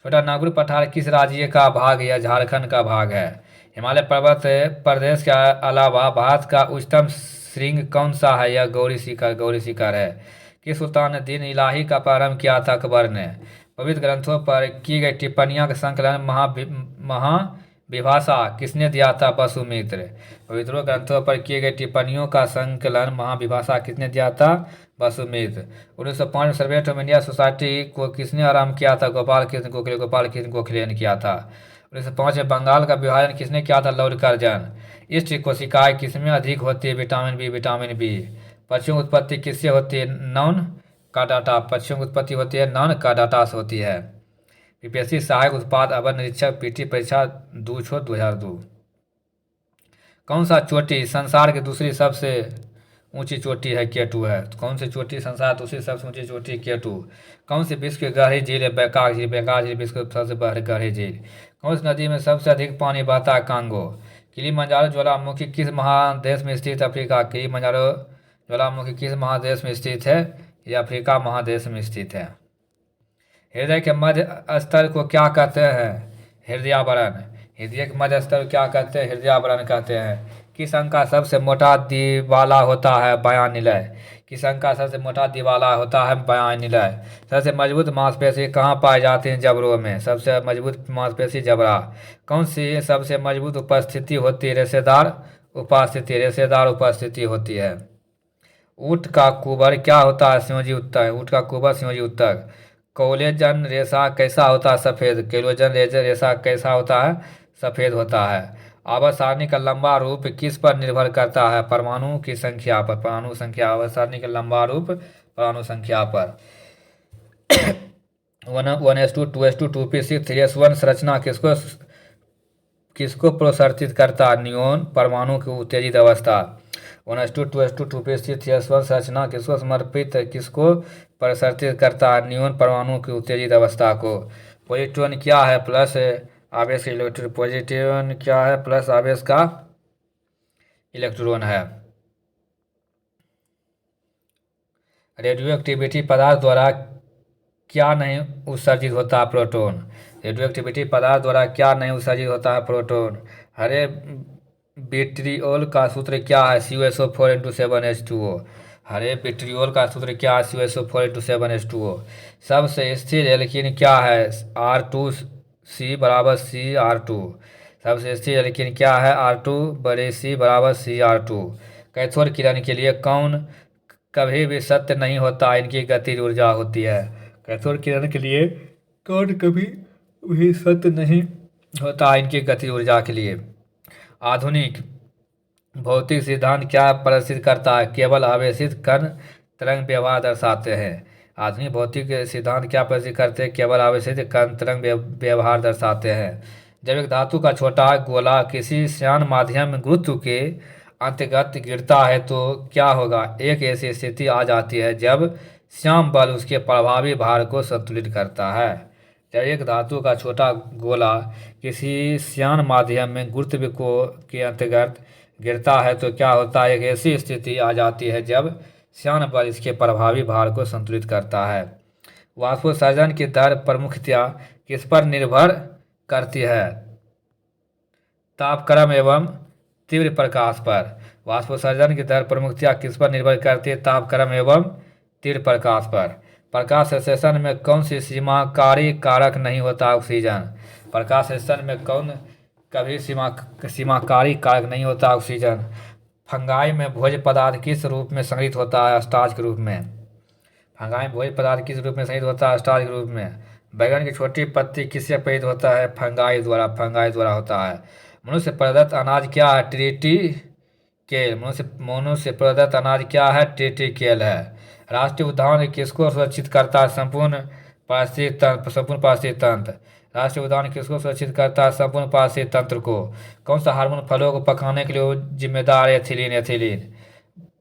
छोटा नागपुर पठार किस राज्य का भाग है? झारखंड का भाग है। हिमालय पर्वत प्रदेश के अलावा भारत का उच्चतम श्रृंग कौन सा है? यह गौरी शिखर। गौरी शिखर है। किस सुल्तान ने दीन इलाही का प्रारंभ किया था? अकबर ने। पवित्र ग्रंथों पर की गई टिप्पणियां का संकलन महाविभाषा किसने दिया था? वसुमित्र। पवित्र ग्रंथों पर किए गए टिप्पणियों का संकलन महाविभाषा किसने दिया था? वसुमित्र। 1905 में सर्वे ऑफ इंडिया सोसाइटी को किसने आरंभ किया था? गोपाल कृष्ण गोखले। गोपाल कृष्ण गोखले ने किया था। 1905 में बंगाल का विभाजन किसने किया था? Lord Curzon. इष्ट कोशिकाएं किसमें अधिक होती है? Vitamin B. Vitamin B. पक्षियों की उत्पत्ति किससे होती है? नॉन का डाटा। पक्षियों की उत्पत्ति होती है नॉन का डाटा से होती है। यूपीएससी सहायक उत्पाद अवर निरीक्षक पीटी परीक्षा 2002। कौन सा चोटी संसार की दूसरी सबसे ऊंची चोटी है? केटू है। तो कौन सी चोटी संसार दूसरी सबसे ऊंची चोटी? केटू। कौन सी विश्व की गहरी झील है? बैकाक झील। बैकाक झील विश्व की सबसे गहरी झील। कौन सी नदी में सबसे अधिक पानी बहता है? कांगो। किलिमंजारो ज्वालामुखी किस महादेश में स्थित है? अफ्रीका। किलिमंजारो ज्वालामुखी किस महादेश में स्थित है? यह अफ्रीका महादेश में स्थित है। हृदय के मध्य स्तर को क्या कहते हैं? हृदयावरण। हृदय के मध्य स्तर को क्या कहते हैं? हृदयावरण कहते हैं। किस अंग का सबसे मोटा दिवाला होता है? बायां निलय। किस अंग का सबसे मोटा दिवाला होता है? बायां निलय। सबसे मजबूत मांसपेशी कहाँ पाई जाती है? जबड़ों में। सबसे मजबूत मांसपेशी जबड़ा। कौन सी सबसे मजबूत उपस्थिति होती है? रेशेदार उपस्थिति। रेशेदार उपस्थिति होती है। ऊँट का कुबर क्या होता है? संयोजी उत्तक। ऊँट का कुबर संयोजी उत्तक। कोलेजन रेशा कैसा होता है? सफ़ेद। कोलेजन रेशा कैसा होता है? सफ़ेद होता है। आवर्त सारणी का लंबा रूप किस पर निर्भर करता है? परमाणु की संख्या पर। परमाणु संख्या। आवर्त सारणी का लंबा रूप परमाणु संख्या पर। 1:2, 2:2, 2p6, 3s1 संरचना किसको प्रदर्शित करता है? नियोन परमाणु की उत्तेजित अवस्था। 1:2, 2:2, 2p6, 3s1 संरचना किसको प्रदर्शित करता है? नियोन परमाणु की उत्तेजित अवस्था को। पॉजिट्रॉन क्या है? प्लस आवेश इलेक्ट्रॉन। पॉजिट्रॉन क्या है? प्लस आवेश का इलेक्ट्रॉन है। रेडियो एक्टिविटी पदार्थ द्वारा क्या नहीं उत्सर्जित होता? प्रोटॉन। रेडियो एक्टिविटी पदार्थ द्वारा क्या नहीं उत्सर्जित होता है? प्रोटॉन। हरे विट्रियोल का सूत्र क्या है? CuSO4 × 7H2O। हरे विट्रियोल का सूत्र क्या है? CuSO4 × 7H2O। सबसे स्थिर एल्कीन क्या है? R2C = CR2। सबसे स्थिर एल्कीन क्या है? R2C = CR2। कैथोड किरण के लिए कौन कभी भी सत्य नहीं होता? इनकी गतिज ऊर्जा होती है। कैथोड किरण के लिए कौन कभी भी सत्य नहीं होता? इनकी गतिज ऊर्जा के लिए। आधुनिक भौतिक सिद्धांत क्या प्रदर्शित करता है? केवल आवेशित कण तरंग व्यवहार दर्शाते हैं। आधुनिक भौतिक सिद्धांत क्या प्रदर्शित करते हैं? केवल आवेशित कण तरंग व्यवहार दर्शाते हैं। जब एक धातु का छोटा गोला किसी श्यान माध्यम में गुरुत्व के अंतर्गत गिरता है तो क्या होगा? एक ऐसी स्थिति आ जाती है जब श्याम बल उसके प्रभावी भार को संतुलित करता है। जब एक धातु का छोटा गोला किसी श्यान माध्यम में गुरुत्व के अंतर्गत गिरता है तो क्या होता है? एक ऐसी स्थिति आ जाती है जब श्यान बल इसके प्रभावी भार को संतुलित करता है। वाष्पोत्सर्जन की दर प्रमुखतया किस पर निर्भर करती है? तापक्रम एवं तीव्र प्रकाश पर। वाष्पोत्सर्जन की दर प्रमुखतया किस पर निर्भर करती है? तापक्रम एवं तीव्र प्रकाश पर। प्रकाश संश्लेषण में कौन सी सीमाकारी कारक नहीं होता? ऑक्सीजन। प्रकाश संश्लेषण में कौन कभी सीमाकारी कारक नहीं होता? ऑक्सीजन। फंगाई में भोज्य पदार्थ किस रूप में संग्रहित होता है? स्टार्च के रूप में। फंगाई में भोज्य पदार्थ किस रूप में संग्रहित होता है? स्टार्च के रूप में। बैगन की छोटी पत्ती किससे प्रेरित होता है? फंगाई द्वारा होता है। मनुष्य प्रदत्त अनाज क्या है? ट्रिटिकेल। मनुष्य प्रदत्त अनाज क्या है? ट्रिटिकेल है। राष्ट्रीय उद्यान किसको सुरक्षित करता है? संपूर्ण पारिस्थितिक तंत्र। राष्ट्रीय उद्यान किसको सुरक्षित करता है? संपूर्ण पारिस्थितिक तंत्र को। कौन सा हार्मोन फलों को पकाने के लिए जिम्मेदार है? एथिलीन।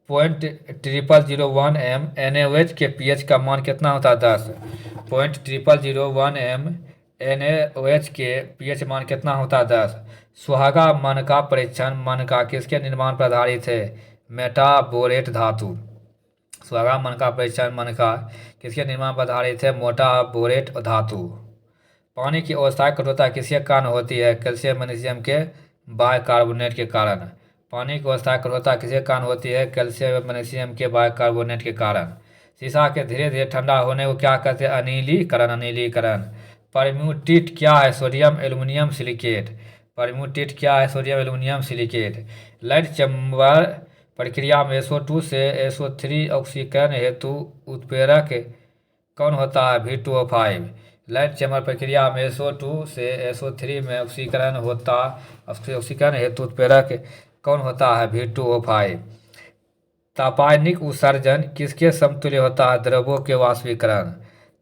0.0001 m NaOH के pH का मान कितना होता है? 10। 0.0001 m NaOH के pH मान कितना होता है? 10। सुहागा मनका परीक्षण। मनका किसके निर्माण पर आधारित है? मेटाबोरेट धातु। सुहागा मनका परीक्षण मनका किसके निर्माण पर आधारित है? मेटाबोरेट धातु। पानी की अस्थायी कठोरता किसके कारण होती है? कैल्शियम मैग्नीशियम के बाइकार्बोनेट के कारण। पानी की अस्थायी कठोरता किसके कारण होती है? कैल्शियम मैग्नीशियम के बाइकार्बोनेट के कारण। शीशा के धीरे धीरे ठंडा होने को क्या कहते हैं? अनिलीकरण। परम्यूटेट क्या है? Sodium aluminium silicate. परम्यूटेट क्या है? Sodium aluminium silicate. Light chamber प्रक्रिया में SO2 से SO3 ऑक्सीकरण हेतु उत्प्रेरक कौन होता है? V2O5। लाइट चैम्बर प्रक्रिया में SO2 से SO3 में ऑक्सीकरण हेतु उत्प्रेरक कौन होता है? V2O5। तापायनिक उत्सर्जन किसके समतुल्य होता है? द्रवों के वाष्पीकरण।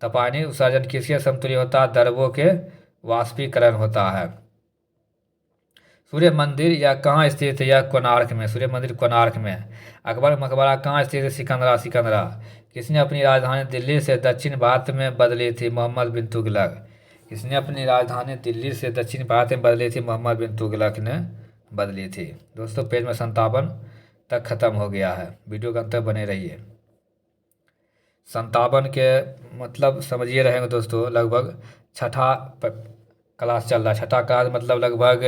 तापायनिक उत्सर्जन किसके समतुल्य होता है? द्रवों के वाष्पीकरण होता है। सूर्य मंदिर यह कहाँ स्थित है? यह कोणार्क में। सूर्य मंदिर कोणार्क में। अकबर मकबरा कहाँ स्थित है? सिकंदरा। किसने अपनी राजधानी दिल्ली से दक्षिण भारत में बदली थी? मोहम्मद बिन तुगलक। किसने अपनी राजधानी दिल्ली से दक्षिण भारत में बदली थी? मोहम्मद बिन तुगलक ने बदली थी। दोस्तों पेज में 57 तक ख़त्म हो गया है। वीडियो के अंत तक बने रहिए। 57 के मतलब समझिए रहेंगे दोस्तों। लगभग छठा क्लास चल रहा है। छठा क्लास मतलब लगभग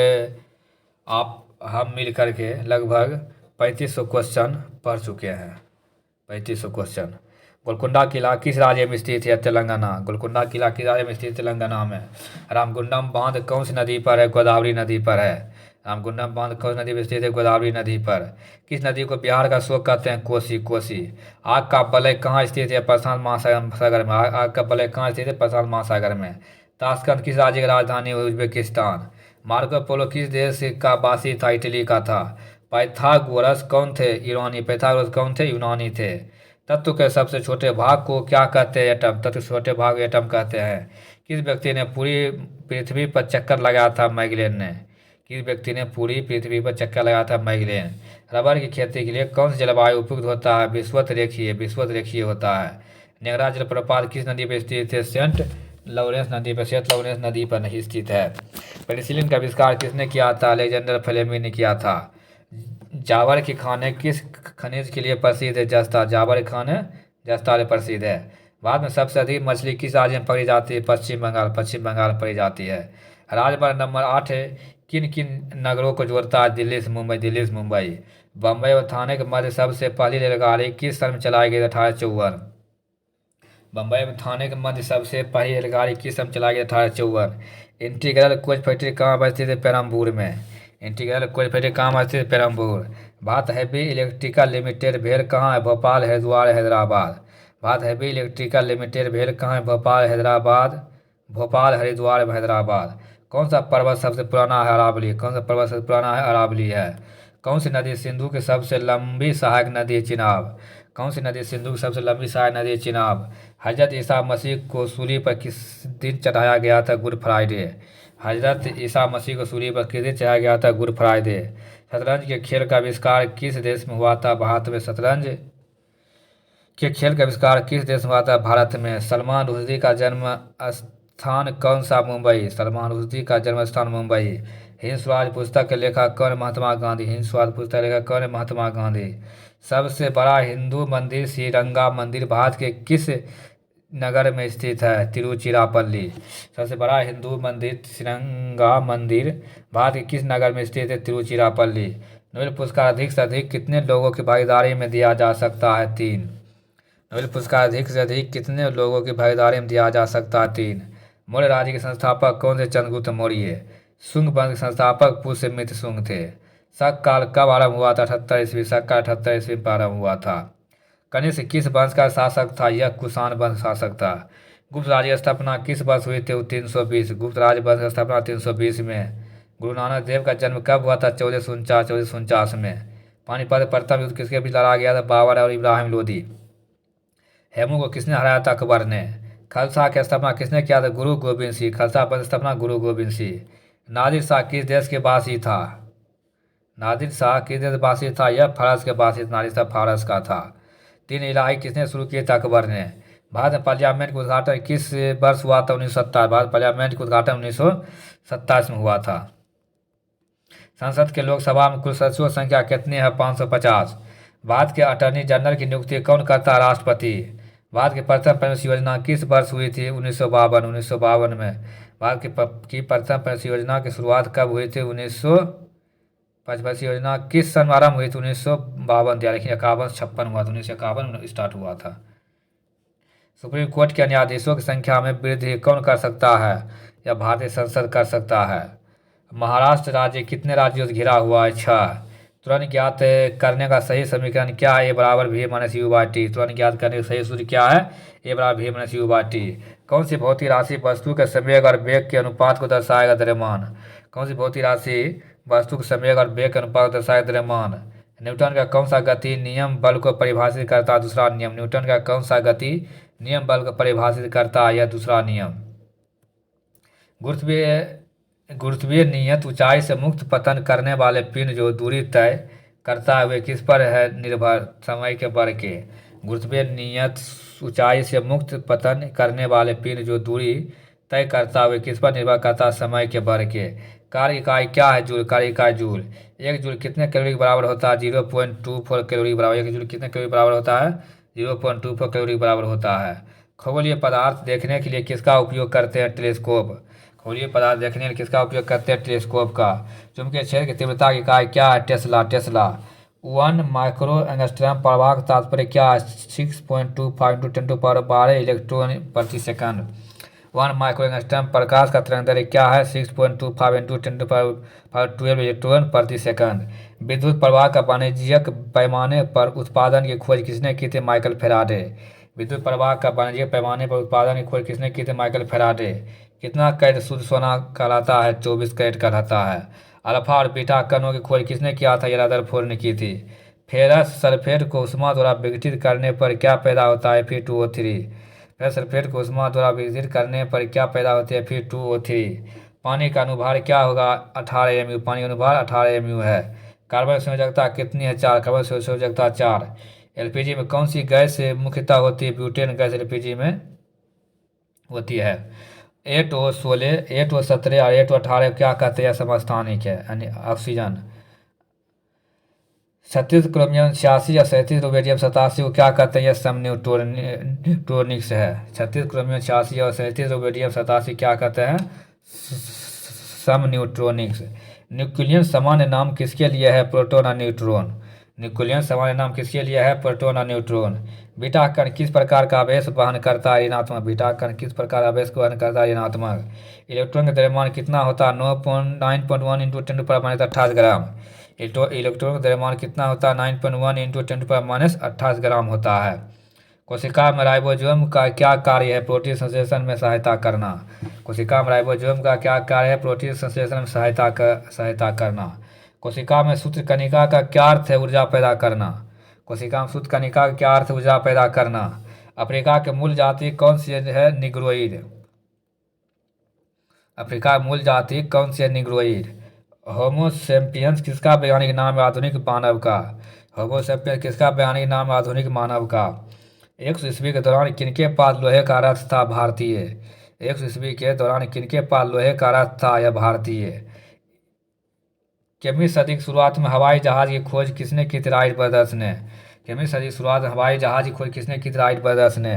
हम मिल करके लगभग 3500 क्वेश्चन पढ़ चुके हैं। 3500 क्वेश्चन। गोलकुंडा किला किस राज्य में स्थित है? तेलंगाना। गोलकुंडा किला किस राज्य में स्थित? तेलंगाना में। रामगुंडम बांध कौन सी नदी पर है? गोदावरी नदी पर है। रामकुंडम बांध कौन नदी पर स्थित है? गोदावरी नदी पर। किस नदी को बिहार का शोक कहते हैं? कोसी। कोसी। आग का वलय कहाँ स्थित है? प्रशांत महासागर में। आग का वलय कहाँ स्थित है? प्रशांत महासागर में। ताशकंद किस राज्य की राजधानी है? उज्बेकिस्तान। मार्को पोलो किस देश का वासी था? इटली का था। पाइथागोरस कौन थे? यूनानी। पाइथागोरस कौन थे? यूनानी थे। तत्व के सबसे छोटे भाग को क्या कहते हैं? एटम। तत्व के छोटे भाग को एटम कहते हैं। किस व्यक्ति ने पूरी पृथ्वी पर चक्कर लगाया था? मैगलेन ने। किस व्यक्ति ने पूरी पृथ्वी पर चक्कर लगाया था? मैगलेन। रबर की खेती के लिए कौन सी जलवायु उपयुक्त होता है? विषुवत रेखीय। विषुवत रेखीय होता है। निगरा जलप्रपात किस नदी पर स्थित है? सेंट लॉरेंस नदी पर। सेंट लॉरेंस नदी पर नहीं स्थित है। पेनिसिलिन का आविष्कार किसने किया था? अलेक्जेंडर फ्लेमिंग ने किया था। जावर के खाने किस खनिज के लिए प्रसिद्ध है? जस्ता। जावर के खाने जस्ता से प्रसिद्ध है। भारत में सबसे अधिक मछली किस राज्य में पकड़ी जाती है? पश्चिम बंगाल। पश्चिम बंगाल में पकड़ी जाती है। राजमार्ग नंबर 8 है किन किन नगरों को जोड़ता है? दिल्ली से मुंबई। दिल्ली से मुंबई। बम्बई और थाने के मध्य सबसे पहली रेलगाड़ी किस सन में चलाई गई? 1854। बम्बई में थाने के मध्य सबसे पहली रेलगाड़ी किस सन में चलाई गई? 1854। इंटीग्रल कोच फैक्ट्री कहाँ स्थित है? पेरम्बूर में। इंटीग्रल कोच फैक्ट्री कहाँ स्थित है? Perambur. Bharat heavy electrical limited भेल कहाँ है? Bhopal, Haridwar, Hyderabad. Bharat heavy electrical limited भेल कहाँ है? भोपाल, हैदराबाद। भोपाल, हरिद्वार, हैदराबाद। कौन सा पर्वत सबसे पुराना है? अरावली। कौन सा पर्वत सबसे पुराना है? अरावली है। कौन सी नदी सिंधु की सबसे लंबी सहायक नदी है? चिनाब। कौन सी नदी सिंधु की सबसे लंबी सहायक नदी है? चिनाब। हजरत ईसा मसीह को सूली पर किस दिन चढ़ाया गया था? Good Friday. हजरत ईसा मसीह को सूली पर किस दिन चढ़ाया गया था? Good Friday. शतरंज के खेल का आविष्कार किस देश में हुआ था? भारत में। शतरंज के खेल का आविष्कार किस देश में हुआ था? भारत में। सलमान रुश्दी का जन्म स्थान कौन सा? मुंबई। सलमान रुश्दी का जन्म स्थान मुंबई। हिंद स्वराज पुस्तक के लेखक कौन? महात्मा गांधी। हिंद स्वराज पुस्तक के लेखक कौन? महात्मा गांधी। सबसे बड़ा हिंदू मंदिर श्रीरंगा मंदिर भारत के किस नगर में स्थित है? तिरुचिरापल्ली। सबसे बड़ा हिंदू मंदिर श्रीरंगा मंदिर भारत के किस नगर में स्थित है? तिरुचिरापल्ली। नोबेल पुरस्कार अधिक से अधिक कितने लोगों की भागीदारी में दिया जा सकता है? 3। नोबेल पुरस्कार अधिक से अधिक कितने लोगों की भागीदारी में दिया जा सकता है? 3। मौर्य राज्य के संस्थापक कौन थे? चंद्रगुप्त मौर्य। शुंग वंश के संस्थापक पुष्यमित्र शुंग थे। शक काल कब आरंभ हुआ था? 78 ईस्वी। शक काल 78 ईस्वी में आरंभ हुआ था। कनिष्क किस वंश का शासक था? यह कुषाण वंश शासक था। गुप्त राज्य की स्थापना किस वर्ष हुई थी? 320। गुप्त राज्य वंश की स्थापना 320 में। गुरु नानक देव का जन्म कब हुआ था? 1449 में। पानीपत प्रथम युद्ध किसके बीच लड़ा गया था? बाबर और इब्राहिम लोदी। हेमू को किसने हराया था? अकबर ने। खालसा की स्थापना किसने किया था? गुरु गोविंद सिंह। खालसा पंथ स्थापना गुरु गोविंद सिंह। नादिर शाह किस देश के वासी था? नादिर शाह किस देश वासी था? यह फारस के वासी। नादिर शाह फारस का था। 3 इलाही किसने शुरू किए थे? अकबर ने। भारत में पार्लियामेंट का उद्घाटन किस वर्ष हुआ था? 1927। भारत पार्लियामेंट का उद्घाटन 1927 में हुआ था। संसद के लोकसभा में कुल सदस्यों की संख्या कितनी है? 550। भारत के अटॉर्नी जनरल की नियुक्ति कौन करता है? राष्ट्रपति। भारत की प्रथम पेंशन योजना किस वर्ष हुई थी? 1952 में। भारत की प्रथम पेंशन योजना की शुरुआत कब हुई थी? 1955 योजना किस सन में आरंभ हुई थी? 1952 या लेकिन 51-56 हुआ था। 1951 में स्टार्ट हुआ था। सुप्रीम कोर्ट के न्यायाधीशों की संख्या में वृद्धि कौन कर सकता है? या भारतीय संसद कर सकता है। महाराष्ट्र राज्य कितने राज्यों से घिरा हुआ है? 6। तुरंत ज्ञात करने का सही समीकरण क्या है? A=V-U/T। तुरंत ज्ञात करने का सही सूत्र क्या है? A=V-U/T। कौन सी भौतिक राशि वस्तु के संवेग और वेग के अनुपात को दर्शाएगा? द्रव्यमान। कौन सी भौतिक राशि वस्तु के संवेग और वेग के अनुपात को दर्शाएगा? द्रव्यमान। न्यूटन का कौन सा गति नियम बल को परिभाषित करता है? दूसरा नियम। न्यूटन का कौन सा गति नियम बल को परिभाषित करता है? यह दूसरा नियम। गुरुत्वीय नियत ऊंचाई से मुक्त पतन करने वाले पिंड जो दूरी तय करता है वे किस पर है निर्भर? समय के बल के। गुरुत्वीय नियत ऊंचाई से मुक्त पतन करने वाले पिंड जो दूरी तय करता है वे किस पर निर्भर करता है? समय के बल के। कार्य इकाई क्या है? जूल। कार्य इकाई जूल। 1 जूल कितने कैलोरी के बराबर होता है? 0.24 कैलोरी बराबर। 1 जूल कितने कैलोरी बराबर होता है? 0.24 कैलोरी बराबर होता है। खगोलीय पदार्थ देखने के लिए किसका उपयोग करते हैं? टेलीस्कोप। खगोलीय पदार्थ देखने के लिए किसका उपयोग करते हैं? टेलीस्कोप का। चुंबकीय क्षेत्र की तीव्रता की इकाई क्या है? टेस्ला। 1 माइक्रो एंगस्ट्रॉम प्रवाह का तात्पर्य क्या है? 6.25 × 10⁻12 इलेक्ट्रॉन प्रति सेकंड। 1 micro angstrom. प्रकाश का तरंगदैर्घ्य क्या है? 6.25 इंटू 10⁻12 इलेक्ट्रॉन प्रति सेकंड। विद्युत प्रवाह का वाणिज्यिक पैमाने पर उत्पादन की खोज किसने की थी? Michael Faraday. विद्युत प्रवाह का वाणिज्यिक पैमाने पर उत्पादन की खोज किसने की थी? Michael Faraday. कितना कैरेट शुद्ध सोना कहलाता है? 24 कैरेट कहलाता है। अल्फा और बीटा कणों की खोज किसने किया था? रदरफोर्ड ने की थी। फेरस सल्फेट को उष्मा द्वारा विघटित करने पर क्या पैदा होता है? Fe2O3। फेरस सल्फेट को उष्मा द्वारा विघटित करने पर क्या पैदा होती है? Fe2O3। पानी का अनुभार क्या होगा? 18 mu। पानी का अनुभार 18 mu है। कार्बन संयोजकता कितनी है? 4। कार्बन संयोजकता 4। एलपीजी में कौन सी गैस मुख्यतः होती है? ब्यूटेन गैस एलपीजी में होती है। 8O16, 8O17 और 8O18 क्या कहते हैं? समस्थानिक है, यानी ऑक्सीजन। 36 क्रोमियम 86 या 37 रुबेडियम 87 को क्या कहते हैं? यह सम न्यूट्रॉनिक्स है। 36 क्रोमियम 86 और 37 रुबेडियम 87 क्या कहते हैं? सम न्यूट्रॉनिक्स। न्यूक्लियन सामान्य नाम किसके लिए है? प्रोटॉन और न्यूट्रॉन। न्यूक्लियन सामान्य नाम किसके लिए है? प्रोटॉन और न्यूट्रॉन। बीटा कण किस प्रकार का आवेश वहन करता है? ऋणात्मक। बीटा कण किस प्रकार आवेश को वहन करता है? ऋणात्मक। इलेक्ट्रॉन का द्रव्यमान कितना होता है? 9.1 इंटू 10⁻28 ग्राम। इलेक्ट्रॉन का द्रव्यमान कितना होता है? 9.1 इंटू 10⁻28 ग्राम होता है। कोशिका में राइबोसोम का क्या कार्य है? प्रोटीन संश्लेषण में सहायता करना। कोशिका में राइबोसोम का क्या कार्य है? प्रोटीन संश्लेषण में सहायता करना। कोशिका में सूत्र कणिका का क्या अर्थ है? ऊर्जा पैदा करना। कोशिका में सूत्र कणिका का क्या अर्थ है? ऊर्जा पैदा करना। अफ्रीका के मूल जाति कौन सी है? निग्रोइड। अफ्रीका मूल जाति कौन सी है? निग्रोइड। होमो सेपियंस किसका वैज्ञानिक नाम है? आधुनिक मानव का। होमो सेपियंस किसका वैज्ञानिक नाम है? आधुनिक मानव का। 100 ईस्वी के दौरान किनके पास लोहे का रथ था? भारतीय। 100 ईस्वी के दौरान किनके पास लोहे का रथ था? यह भारतीय। 20वीं सदी की शुरुआत में हवाई जहाज की खोज किसने की थी? राइट ब्रदर्स ने। 20वीं सदी की शुरुआत में हवाई जहाज की खोज किसने की थी? राइट ब्रदर्स ने।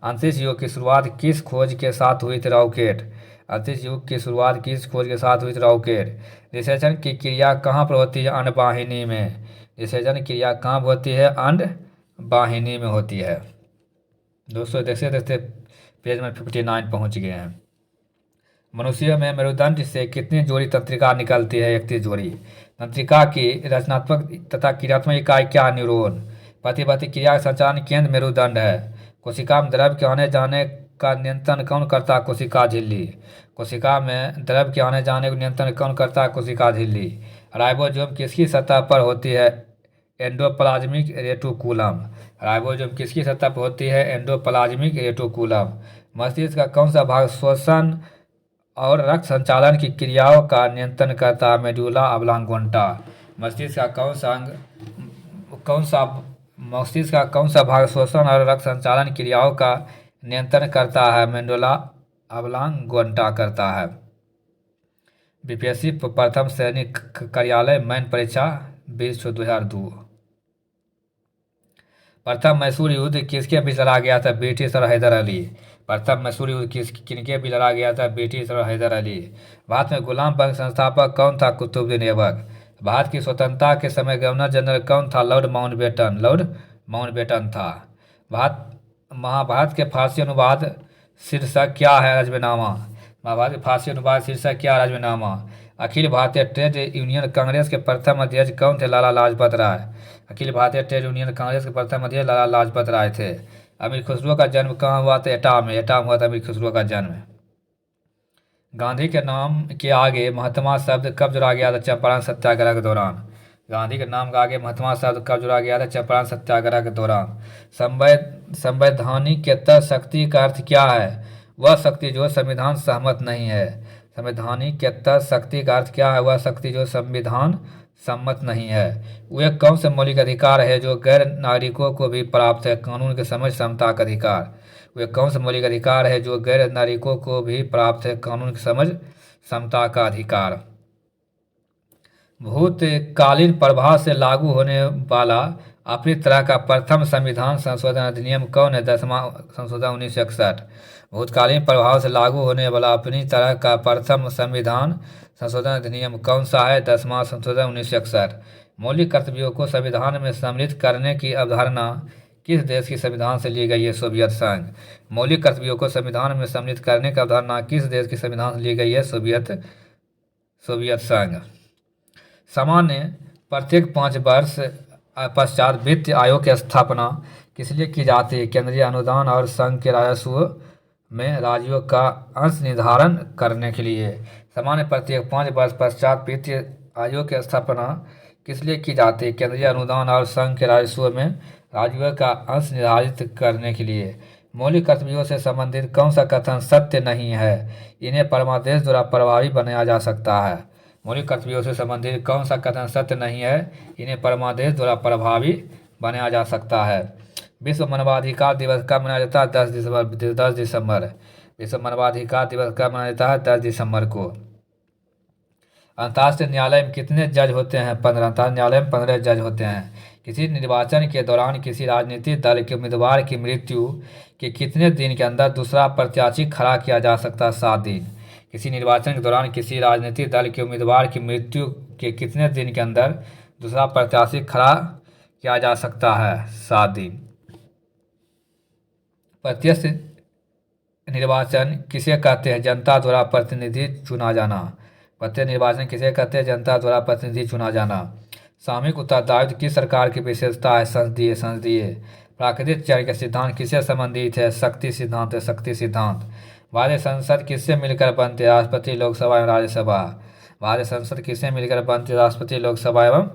अंतरिक्ष युग की शुरुआत किस खोज के साथ हुई थी? रॉकेट। अंतरिक्ष युग की शुरुआत किस खोज के साथ हुई थी? रॉकेट। निषेचन की क्रिया कहाँ पर होती है? अंडवाहिनी में। निषेचन क्रिया कहाँ पर होती है? अंडवाहिनी में होती है। दोस्तों देखते देखते पेज में 59 पहुँच गए हैं। मनुष्य में मेरुदंड से कितनी जोड़ी तंत्रिका निकलती है? 31 जोड़ी। तंत्रिका की रचनात्मक तथा क्रियात्मक इकाई क्या? न्यूरॉन। प्रतिवर्ती क्रिया का संचालन केंद्र मेरुदंड है। कोशिका में द्रव के आने जाने का नियंत्रण कौन करता है? कोशिका झिल्ली। कोशिका में द्रव के आने जाने का नियंत्रण कौन करता है? कोशिका झिल्ली। राइबोसोम किसकी सतह पर होती है? Endoplasmic reticulum. राइबोसोम किसकी सतह पर होती है? Endoplasmic reticulum. मस्तिष्क का कौन सा भाग श्वसन और रक्त संचालन की क्रियाओं का नियंत्रण करता है? मेडुला ऑब्लांगोसा। मस्तिष्क का कौन सा भाग श्वसन और रक्त संचालन क्रियाओं का नियंत्रण करता है? मेडुला ऑब्लांगोसा करता है। बीपीएससी प्रथम श्रेणी कार्यालय मैन परीक्षा 20/2002। प्रथम मैसूर युद्ध किसके बीच लड़ा गया था? ब्रिटिश और हैदर अली। प्रथम मैसूर युद्ध किनके बीच लड़ा गया था? ब्रिटिश और हैदर अली। भारत में गुलाम पंथ संस्थापक कौन था? कुतुबुद्दीन ऐबक। भारत की स्वतंत्रता के समय गवर्नर जनरल कौन था? लॉर्ड माउंटबेटन था। महाभारत के फारसी अनुवाद शीर्षक क्या है? राजनामा। महाभारत के फारसी अनुवाद शीर्षक क्या? राजनामा। अखिल भारतीय ट्रेड यूनियन कांग्रेस के प्रथम अध्यक्ष कौन थे? लाला लाजपत राय। अखिल भारतीय ट्रेड यूनियन कांग्रेस के प्रथम अध्यक्ष लाला लाजपत राय थे। अमीर खुसरो का जन्म कहाँ हुआ था? एटा में। एटा में हुआ था अमीर खुसरो का जन्म। गांधी के नाम के आगे महात्मा शब्द कब जोड़ा गया था? चंपारण सत्याग्रह के दौरान। गांधी के नाम के आगे महात्मा शब्द कब जोड़ा गया था? चंपारण सत्याग्रह के दौरान। संवैधानिक शक्ति का अर्थ क्या है? वह शक्ति जो संविधान सहमत नहीं है। संवैधानिक शक्ति का अर्थ क्या है? वह शक्ति जो संविधान सम्मत नहीं है। वे कौन से मौलिक अधिकार है जो गैर नागरिकों को भी प्राप्त है? कानून के समझ समता का अधिकार। वे कौन से मौलिक अधिकार है जो गैर नागरिकों को भी प्राप्त है? कानून की समझ समता का अधिकार। भूतकालीन प्रभाव से लागू होने वाला अपनी तरह का प्रथम संविधान संशोधन अधिनियम कौन है? 10वां संशोधन 1961। भूतकालीन प्रभाव से लागू होने वाला अपनी तरह का प्रथम संविधान संशोधन अधिनियम कौन सा है? 10वां संशोधन 1961। मौलिक कर्तव्यों को संविधान में सम्मिलित करने की अवधारणा किस देश की संविधान से ली गई है? सोवियत संघ। मौलिक कर्तव्यों को संविधान में सम्मिलित करने की अवधारणा किस देश की संविधान से ली गई है? सोवियत संघ। सामान्य प्रत्येक 5 वर्ष पश्चात वित्त आयोग की स्थापना किस लिए की जाती है? केंद्रीय अनुदान और संघ के राजस्व में राज्यों का अंश निर्धारण करने के लिए। सामान्य प्रत्येक 5 वर्ष पश्चात वित्त आयोग की स्थापना किस लिए की जाती है? केंद्रीय अनुदान और संघ के राजस्व में राज्यों का अंश निर्धारित करने के लिए। मौलिक कर्तव्यों से संबंधित कौन सा कथन सत्य नहीं है? इन्हें परमादेश द्वारा प्रभावी बनाया जा सकता है। मौलिक कर्तव्यों से संबंधित कौन सा कथन सत्य नहीं है? इन्हें परमादेश द्वारा प्रभावी बनाया जा सकता है। विश्व मानवाधिकार दिवस कब मनाया जाता है? 10 दिसंबर। विश्व मानवाधिकार दिवस कब मनाया जाता है? 10 दिसंबर को। अंतर्राष्ट्रीय न्यायालय में कितने जज होते हैं? 15। अंतर्राष्ट्रीय न्यायालय में 15 जज होते हैं। किसी निर्वाचन के दौरान किसी राजनीतिक दल के उम्मीदवार की मृत्यु के कितने दिन के अंदर दूसरा प्रत्याशी खड़ा किया जा सकता है? 7 दिन। किसी निर्वाचन के दौरान किसी राजनीतिक दल के उम्मीदवार की मृत्यु के कितने दिन के अंदर दूसरा प्रत्याशी खड़ा किया जा सकता है? 7 दिन। प्रत्यक्ष निर्वाचन किसे कहते हैं? जनता द्वारा प्रतिनिधि चुना जाना। प्रत्यक्ष निर्वाचन किसे कहते हैं? जनता द्वारा प्रतिनिधि चुना जाना। सामूहिक उत्तरदायित्व किस सरकार की विशेषता है? संसदीय। प्राकृतिक चयन के सिद्धांत किससे संबंधित है? शक्ति सिद्धांत। भारतीय संसद किससे मिलकर बनती है? राष्ट्रपति, लोकसभा एवं राज्यसभा। भारतीय संसद किससे मिलकर बनती है? राष्ट्रपति, लोकसभा एवं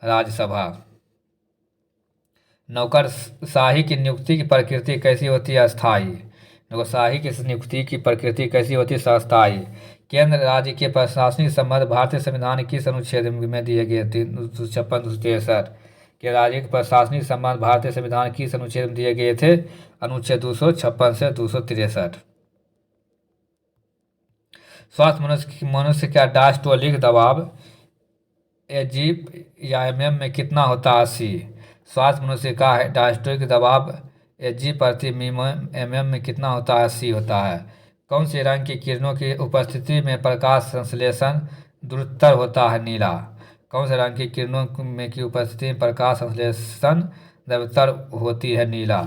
राज्यसभा। नौकरशाही की नियुक्ति की प्रकृति कैसी होती है? अस्थायी। नौकरशाही की नियुक्ति की प्रकृति कैसी होती है? अस्थायी। केंद्र राज्य के प्रशासनिक संबंध भारतीय संविधान किस अनुच्छेद में दिए गए? 356, 263। के राज्य के प्रशासनिक संबंध भारतीय संविधान किस अनुच्छेद में दिए गए थे? अनुच्छेद 256 से 263। स्वास्थ्य मनुष्य का डायस्टोलिक दबाव AG या mm में कितना होता है? 80। स्वास्थ्य मनुष्य का डायस्टोलिक दबाव AG प्रति mm में कितना होता है? 80 होता है। कौन से रंग की किरणों की उपस्थिति में प्रकाश संश्लेषण द्रुततर होता है? नीला। कौन से रंग की किरणों की उपस्थिति में प्रकाश संश्लेषण द्रुततर होती है? नीला।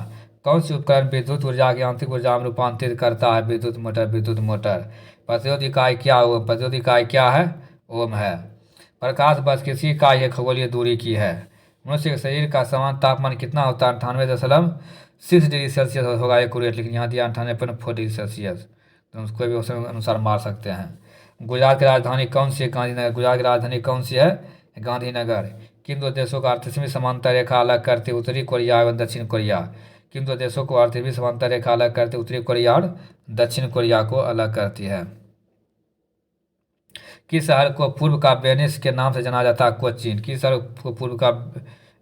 कौन सी उपकरण विद्युत ऊर्जा की यांत्रिक ऊर्जा में रूपांतरित करता है? विद्युत मोटर। प्रतिरोध इकाई क्या ओम? प्रतिरोध इकाई क्या है? ओम है। प्रकाश वर्ष किसी इकाई है खगोलीय दूरी की है? मनुष्य के शरीर का सामान्य तापमान कितना होता है? 98.6 डिग्री सेल्सियस होगा एक्यूरेट, लेकिन यहाँ दिया 98.4 डिग्री सेल्सियस, तो उसको भी उस अनुसार मार सकते हैं। गुजरात की राजधानी कौन सी है? गांधीनगर। गुजरात की राजधानी कौन सी है? गांधीनगर। किन दो देशों को 38वीं समांतर रेखा अलग करते? उत्तरी कोरिया एवं दक्षिण कोरिया। किन दो देशों को 38वीं समांतर रेखा अलग करते? उत्तरी कोरिया और दक्षिण कोरिया को अलग करती है। किस शहर को पूर्व का वेनिस के नाम से जाना जाता है? कोचीन। किस शहर को पूर्व का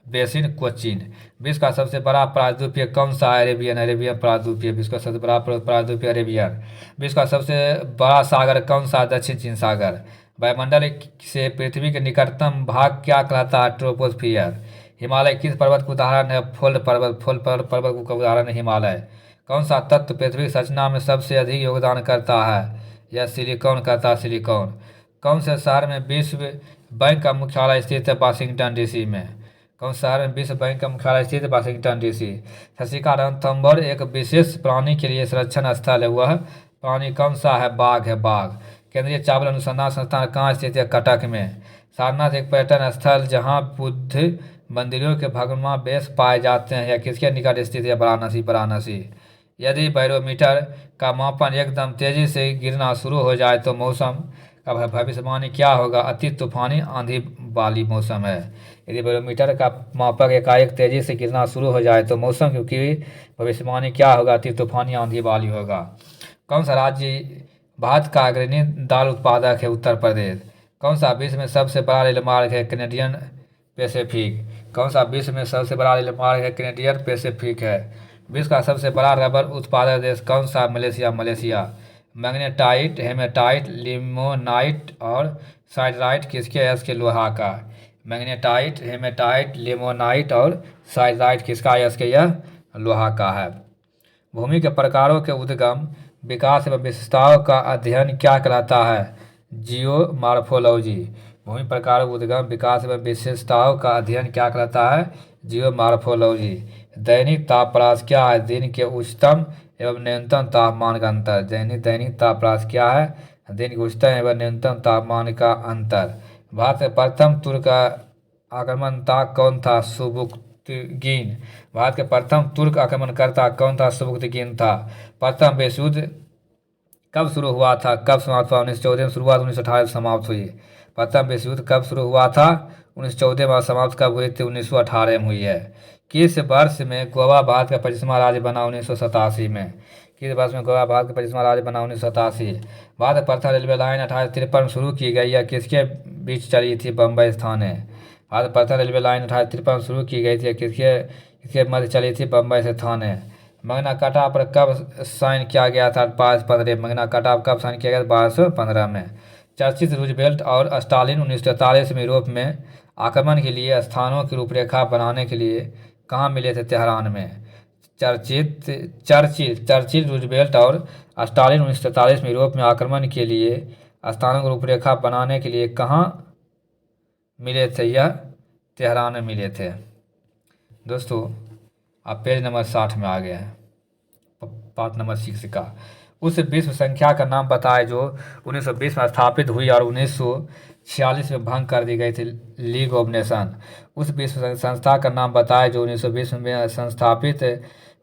बेसिन? कोचीन। विश्व का सबसे बड़ा प्रायद्वीपीय कौन सा है? अरेबियन प्रायद्वीपीय। विश्व का सबसे बड़ा प्रायद्वीपीय अरेबियन। विश्व का सबसे बड़ा सागर कौन सा? दक्षिण चीन सागर। वायुमंडल से पृथ्वी के निकटतम भाग क्या कहलाता है? ट्रोपोस्फियर। हिमालय किस पर्वत का उदाहरण है? फोल्ड पर्वत का उदाहरण है हिमालय। कौन सा तत्व पृथ्वी की संरचना में सबसे अधिक योगदान करता है? यह सिलिकॉन करता है, सिलिकॉन। कौन से शहर में विश्व बैंक का मुख्यालय स्थित है? वाशिंगटन डीसी में। कौन शहर में विश्व बैंक का मुख्यालय स्थित है? Washington DC. शशिका रणथंभौर एक विशेष प्राणी के लिए संरक्षण स्थल है, वह प्राणी कौन सा है? बाघ है, बाघ। केंद्रीय चावल अनुसंधान संस्थान कहाँ स्थित है? कटक में। सारनाथ एक पर्यटन स्थल जहाँ बुद्ध मंदिरों के भग्नावशेष पाए जाते हैं, या किसके निकट स्थित है? वाराणसी। यदि बैरोमीटर का मापन एकदम तेजी से गिरना शुरू हो जाए तो मौसम का भविष्यवाणी क्या होगा? अति तूफानी आंधी वाली मौसम है। यदि बैरोमीटर का मापक एकाएक तेजी से गिरना शुरू हो जाए तो मौसम की भविष्यवाणी क्या होगा? अति तूफानी आंधी वाली होगा। कौन सा राज्य भारत का अग्रणी दाल उत्पादक है? उत्तर प्रदेश। कौन सा विश्व में सबसे बड़ा रेल मार्ग है? Canadian Pacific. कौन सा विश्व में सबसे बड़ा रेल मार्ग है? कैनेडियन पैसिफिक है। विश्व का सबसे बड़ा रबर उत्पादक देश कौन सा? मलेशिया। मैग्नेटाइट, हेमेटाइट, लिमोनाइट और साइडराइट किसके यश के लोहा का? मैग्नेटाइट, हेमेटाइट, लिमोनाइट और साइडराइट किसका यश के? यह लोहा का है। भूमि के प्रकारों के उद्गम, विकास एवं विशेषताओं का अध्ययन क्या कहलाता है? जियोमॉर्फोलॉजी। भूमि प्रकारों के उद्गम, विकास एवं विशेषताओं का अध्ययन क्या कहलाता है? जियोमॉर्फोलॉजी। दैनिक तापप्रकाश क्या है? दिन के उच्चतम एवं न्यूनतम तापमान का अंतर। दैनिक तापप्रकाश क्या है? दिन के उच्चतम एवं न्यूनतम तापमान का अंतर। भारत में प्रथम तुर्क आक्रमणकर्ता कौन था? सुबुक्तगिन। भारत के प्रथम तुर्क आक्रमणकर्ता कौन था? सुबुक्तगिन था। प्रथम विश्व युद्ध कब शुरू हुआ था? कब समाप्त हुआ? 1914 में शुरुआत, 1918 में समाप्त हुई। प्रथम विश्व युद्ध कब शुरू हुआ था? 1914 में। समाप्त कब हुई थी? 1918 में हुई है। किस वर्ष में गोवा भारत का 25वां राज्य बना? 1987 में। किस वर्ष में गोवा भारत का 25वां राज्य बना? 1987। भारत में प्रथम रेलवे लाइन 1853 में शुरू की गई। यह किसके बीच चली थी? बम्बई थाने। भारत में प्रथम रेलवे लाइन 1853 में शुरू की गई थी। किसके मध्य चली थी? बम्बई से थाने। मैग्ना कार्टा पर कब साइन किया गया था? 1215। मैग्ना कार्टा कब साइन किया गया था? 1215 में। चर्चिल, रूजवेल्ट और स्टालिन 1943 में यूरोप में आक्रमण के लिए स्थानों की रूपरेखा बनाने के लिए कहाँ मिले थे? तेहरान में। चर्चिल, रूजवेल्ट और स्टालिन 1943 में यूरोप में आक्रमण के लिए स्थानों की रूपरेखा बनाने के लिए कहाँ मिले थे? यह तेहरान में मिले थे। दोस्तों, आप पेज नंबर 60 में आ गए हैं, पार्ट नंबर 6 का। उस विश्व संख्या का नाम बताएं जो 1920 में स्थापित हुई और 1946 में भंग कर दी गई थी। League of nation. उस विश्व संस्था का नाम बताएं जो 1920 में संस्थापित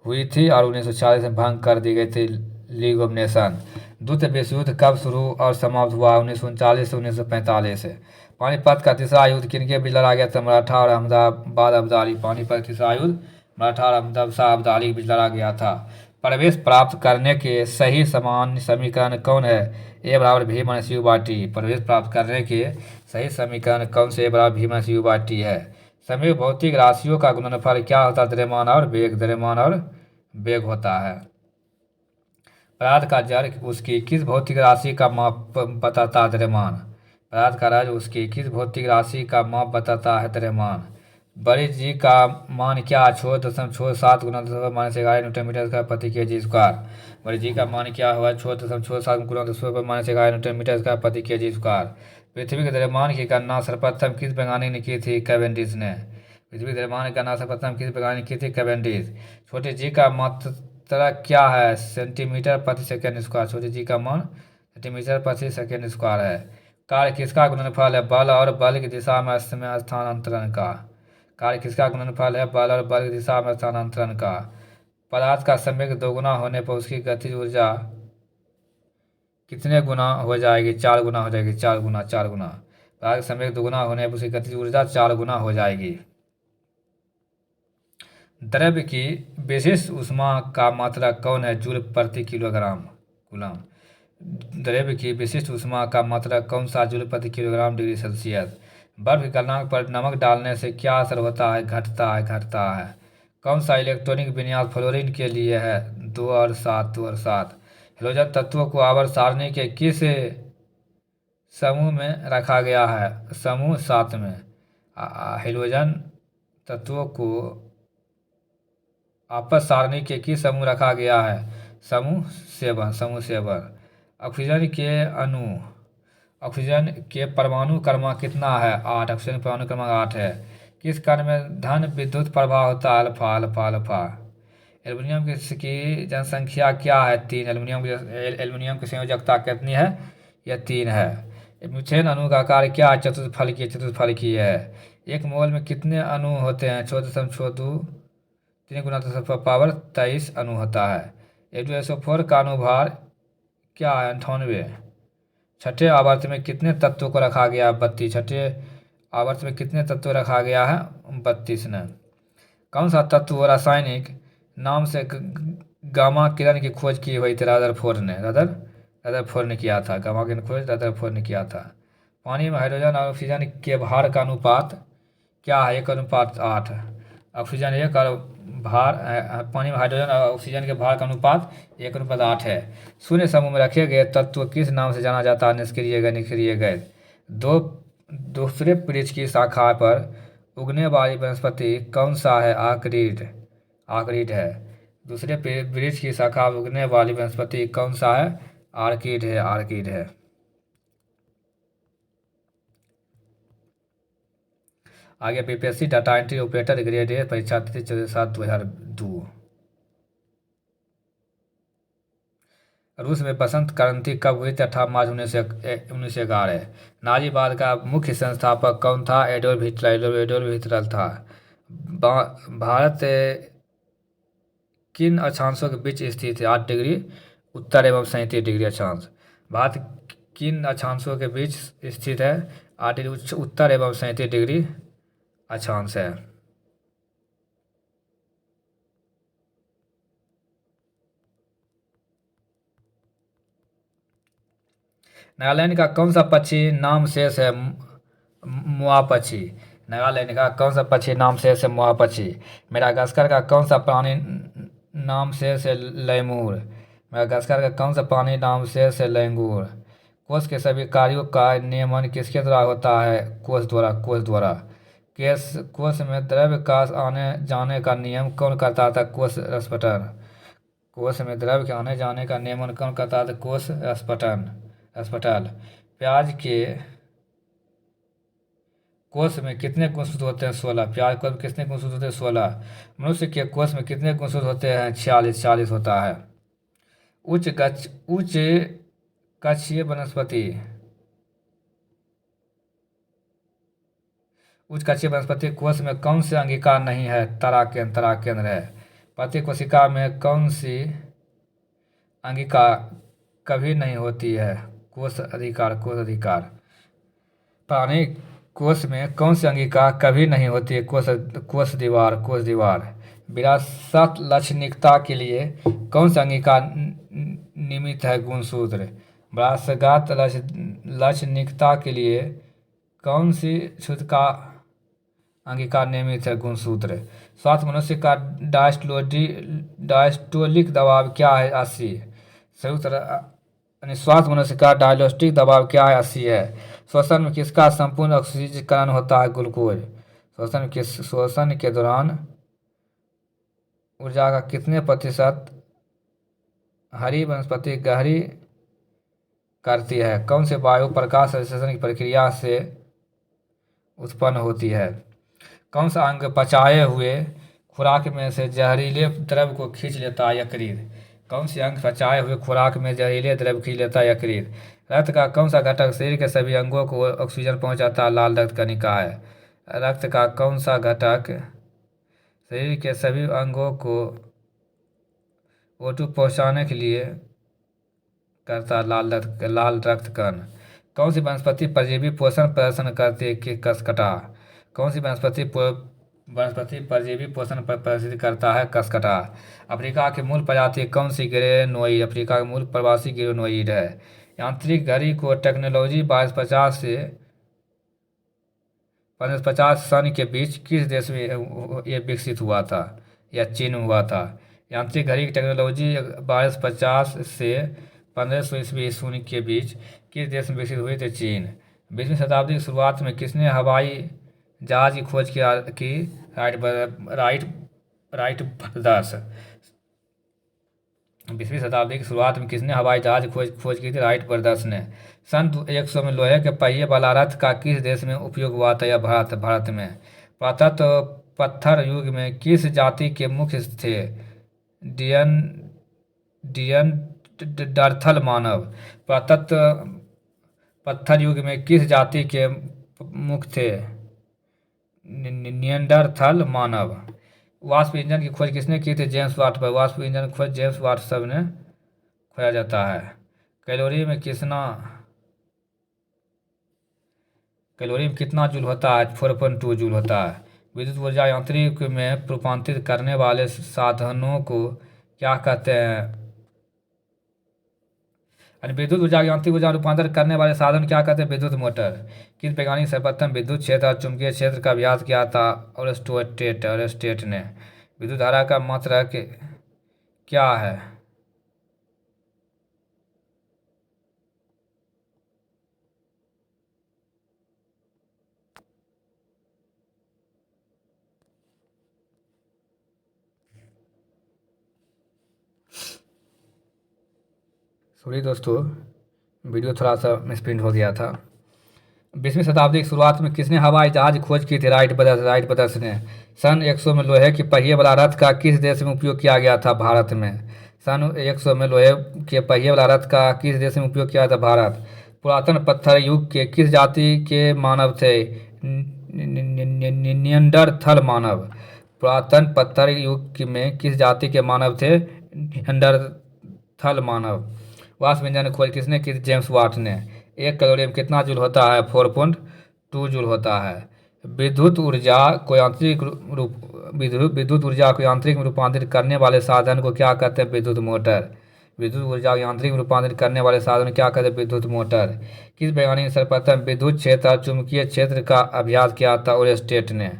हुई थी और 1946 में भंग कर दी गई थी। League of nation. द्वितीय विश्व युद्ध कब शुरू और समाप्त हुआ? 1939 से 1945। पानीपत का तीसरा युद्ध किनके बीच लड़ा गया था? मराठा और अहमदाबाद अब्दाली। पानीपत का तीसरा युद्ध मराठा और अहमदाबाद अब्दाली के बीच लड़ा गया था। प्रवेश प्राप्त करने के सही सामान्य समीकरण कौन है? ए बराबर भी माइनस यू बाई टी। प्रवेश प्राप्त करने के सही समीकरण कौन से? ए बराबर भी माइनस यू बाई टी है। सभी भौतिक राशियों का गुणनफल क्या होता है? द्रव्यमान और वेग। द्रव्यमान और वेग होता है। पदार्थ का जड़ उसकी किस भौतिक राशि का माप बताता है? द्रव्यमान। पदार्थ का राज्य उसकी किस भौतिक राशि का माप बताता है? द्रव्यमान। बड़ी जी का मान क्या? 6.67 गुना 10⁻11 न्यूटन मीटर का प्रति केजी स्क्वायर। बड़ी जी का मान क्या हुआ? 6.67 गुना 10⁻11 न्यूटन मीटर का प्रति केजी स्क्वायर। पृथ्वी के द्रव्यमान की गणना सर्वप्रथम किस वैज्ञानिक ने की थी? कैवेंडिश ने। पृथ्वी के द्रव्यमान की गणना सर्वप्रथम किस वैज्ञानिक ने की थी? कैवेंडिश। छोटी जी का मात्रक क्या है? सेंटीमीटर प्रति सेकेंड स्क्वायर। छोटी जी का मान सेंटीमीटर प्रति सेकेंड स्क्वायर है। कार्य किसका गुणनफल है? बल और बल की दिशा में स्थानांतरण का। कार्य किसका गुणनफल है? बल और बल की दिशा में स्थानांतरण का। पदार्थ का संवेग दोगुना होने पर उसकी गतिज ऊर्जा कितने गुना हो जाएगी? 4 गुना हो जाएगी। 4 गुना। पदार्थ का संवेग दोगुना होने पर उसकी गतिज ऊर्जा 4 गुना हो जाएगी। द्रव्य की विशिष्ट ऊष्मा का मात्रक कौन है? जूल प्रति किलोग्राम कूलम। द्रव्य की विशिष्ट ऊष्मा का मात्रक कौन सा? जूल प्रति किलोग्राम डिग्री सेल्सियस। बर्फ के गलनांक पर नमक डालने से क्या असर होता है? घटता है। कौन सा इलेक्ट्रॉनिक विन्यास फ्लोरीन के लिए है? 2 और 7। हेलोजन तत्वों को आवर्त सारणी के किस समूह में रखा गया है? समूह 7 में। हेलोजन तत्वों को आपस सारणी के किस समूह रखा गया है? समूह 7। ऑक्सीजन के परमाणु क्रमांक कितना है? 8। ऑक्सीजन परमाणु क्रमांक 8 है। किस कण में धन विद्युत प्रवाह होता है? अल्फा। एल्युमिनियम की जनसंख्या क्या है? 3। एल्युमिनियम की संयोजकता कितनी है? यह 3 है। मीथेन अणु का आकार क्या है? चतुष्फलकीय है। एक मोल में कितने अणु होते हैं? 6.62 3 गुना 10⁻23 अणु होता है। H2SO4 का अनुभार क्या है? 98। छठे आवर्त में कितने तत्वों को रखा गया है? 32। छठे आवर्त में कितने तत्व रखा गया है? 32 ने। कौन सा तत्व रासायनिक नाम से गामा किरण की खोज की हुई थी? रदरफोर्ड ने किया था। गामा किरण खोज रदरफोर्ड ने किया था। पानी में हाइड्रोजन और ऑक्सीजन के भार का अनुपात क्या है? 1:8। ऑक्सीजन 1 और पानी में हाइड्रोजन और ऑक्सीजन के भार का अनुपात 1:8 है। शून्य समूह में रखे गए तत्व किस नाम से जाना जाता है? निष्क्रिय गैस। दूसरे वृक्ष की शाखा पर उगने वाली वनस्पति कौन सा है? आर्किड है। दूसरे वृक्ष की शाखा पर उगने वाली वनस्पति कौन सा है? आर्किड है। आगे BPSC data entry operator grade A परीक्षा तिथि 14/7/2002। रूस में बसंत क्रांति कब हुई थी? 18 मार्च 1911। नाजीवाद का मुख्य संस्थापक कौन था? Adolf Hitler. एडोल्फ हिटलर था। भारत किन अक्षांशों के बीच स्थित है? 8 डिग्री उत्तर एवं 37 डिग्री अक्षांश। भारत किन अक्षांशों के बीच स्थित है? 8 डिग्री उत्तर एवं 37 डिग्री अक्षांश है। नागालैंड का कौन सा पक्षी नाम शेष है? मुआ पक्षी। नागालैंड का कौन सा पक्षी नाम शेष है? मुआ पक्षी। मेडागास्कर का कौन सा प्राणी नाम शेष है? लैमूर। मेडागास्कर का कौन सा प्राणी नाम शेष है? लैंगूर। कोश के सभी कार्यों का नियमन किसके द्वारा होता है? कोश द्वारा। कोश द्वारा। कोश में द्रव्य का आने जाने का नियम कौन करता था? कोश स्फटन। कोश में द्रव्य के आने जाने का नियमन कौन करता था? कोश स्फटल। प्याज के कोश में कितने गुणसूत्र होते हैं? 16। प्याज कोश में कितने गुणसूत्र होते हैं? 16। मनुष्य के कोश में कितने गुणसूत्र होते हैं? 46। 46 होता है। उच्च कक्षीय वनस्पति। उच्च कक्षीय वनस्पति कोश में कौन सी अंगिका नहीं है? तराकेंद्र। तराकेंद्र है। प्रति कोशिका में कौन सी अंगिका कभी नहीं होती है? कोश अधिकार। कोश अधिकार। प्राणी कोश में कौन सी अंगिका कभी नहीं होती है? कोश दीवार। कोश दीवार। विरासत लाक्षणिकता के लिए कौन सी अंगिका निमित्त है? गुणसूत्र। विरासत लाक्षणिकता के लिए कौन सी सूचका अंगिका नियमित है? गुणसूत्र। स्वास्थ्य मनुष्य का डायस्टोलिक दबाव क्या है? 80। स्वास्थ्य मनुष्य का डायस्टोलिक दबाव क्या है? 80 है। श्वसन में किसका संपूर्ण ऑक्सीकरण होता है? ग्लूकोज। श्वसन के दौरान ऊर्जा का कितने प्रतिशत हरी वनस्पति गहरी करती है? कौन से वायु प्रकाश संश्लेषण की प्रक्रिया से उत्पन्न होती है? कौन सा अंग पचाए हुए खुराक में से जहरीले द्रव को खींच लेता है? यकृत। कौन सी अंग पचाए हुए खुराक में जहरीले द्रव खींच लेता है? यकृत। रक्त का कौन सा घटक शरीर के सभी अंगों को ऑक्सीजन पहुंचाता है? लाल रक्त कणिका है। रक्त का कौन सा घटक शरीर के सभी अंगों को O2 पहुंचाने के लिए करता है? लाल रक्त कण। कौन सी वनस्पति परजीवी पोषण प्रदर्शन करती है? कि कसकटा। कौन सी वनस्पति परजीवी पोषण पर प्रदर्शित करता है? कसकटा। अफ्रीका की मूल प्रजाति कौन सी? गिरेनोइड। अफ्रीका का मूल प्रवासी गिरेनोइड है। यांत्रिक घड़ी को टेक्नोलॉजी 2250 से 1550 सन के बीच किस देश में ये विकसित हुआ था? या चीन में हुआ था? यांत्रिक घड़ी की टेक्नोलॉजी 1250 से 1500 ईस्वी के बीच किस देश में विकसित हुई थी? चीन। 20वीं शताब्दी की शुरुआत में किसने हवाई जहाज की खोज की? Wright brothers. 20वीं शताब्दी की शुरुआत में किसने हवाई जहाज की खोज की थी? राइट ब्रदर्स ने। सन 100 में लोहे के पहिए वाला रथ का किस देश में उपयोग हुआ था? या भारत में। पुरातत्व पत्थर युग में किस जाति के मुख्य थे? डियनडर्थल मानव। पुरातत्व पत्थर युग में किस जाति के मुख्य थे? नियंडरथल मानव। वाष्प इंजन की खोज किसने की थी? जेम्स वाट पर। वाष्प इंजन की खोज जेम्स वाट सब ने खोजा जाता है। कैलोरी में कितना जूल होता है? 4.2 जूल होता है। विद्युत ऊर्जा यांत्रिक में रूपांतरित करने वाले साधनों को क्या कहते हैं? विद्युत ऊर्जा यांत्रिक ऊर्जा रूपांतरित करने वाले साधन क्या कहते हैं? विद्युत मोटर। किस वैज्ञानिक सर्वप्रथम विद्युत क्षेत्र और चुंबकीय क्षेत्र का अभ्यास किया था? ऑरस्टेट ने। विद्युत धारा का मात्रा क्या है? सॉरी दोस्तों, वीडियो थोड़ा सा मिसप्रिंट हो गया था। 20वीं शताब्दी की शुरुआत में किसने हवाई जहाज खोज की थी? राइट ब्रदर्स ने। सन 100 में लोहे के पहिए वाला रथ का किस देश में उपयोग किया गया था? भारत में। सन 100 में लोहे के पहिए वाला रथ का किस देश में उपयोग किया था? भारत। पुरातन पत्थर युग के किस जाति के मानव थे? नियंडरथल मानव। पुरातन पत्थर युग में किस जाति के मानव थे? नियंडरथल मानव। वाष्प इंजन खोज किसने की? जेम्स वाट ने। 1 कैलोरी में कितना जूल होता है? 4.2 जूल होता है। विद्युत ऊर्जा को यांत्रिक में रूपांतरित करने वाले साधन को क्या कहते हैं? विद्युत मोटर। विद्युत ऊर्जा को यांत्रिक में रूपांतरित करने वाले साधन क्या कहते हैं? विद्युत मोटर। किस वैज्ञानिक ने सर्वप्रथम विद्युत क्षेत्र और चुंबकीय क्षेत्र का अभ्यास किया था? ओरेस्टेट ने।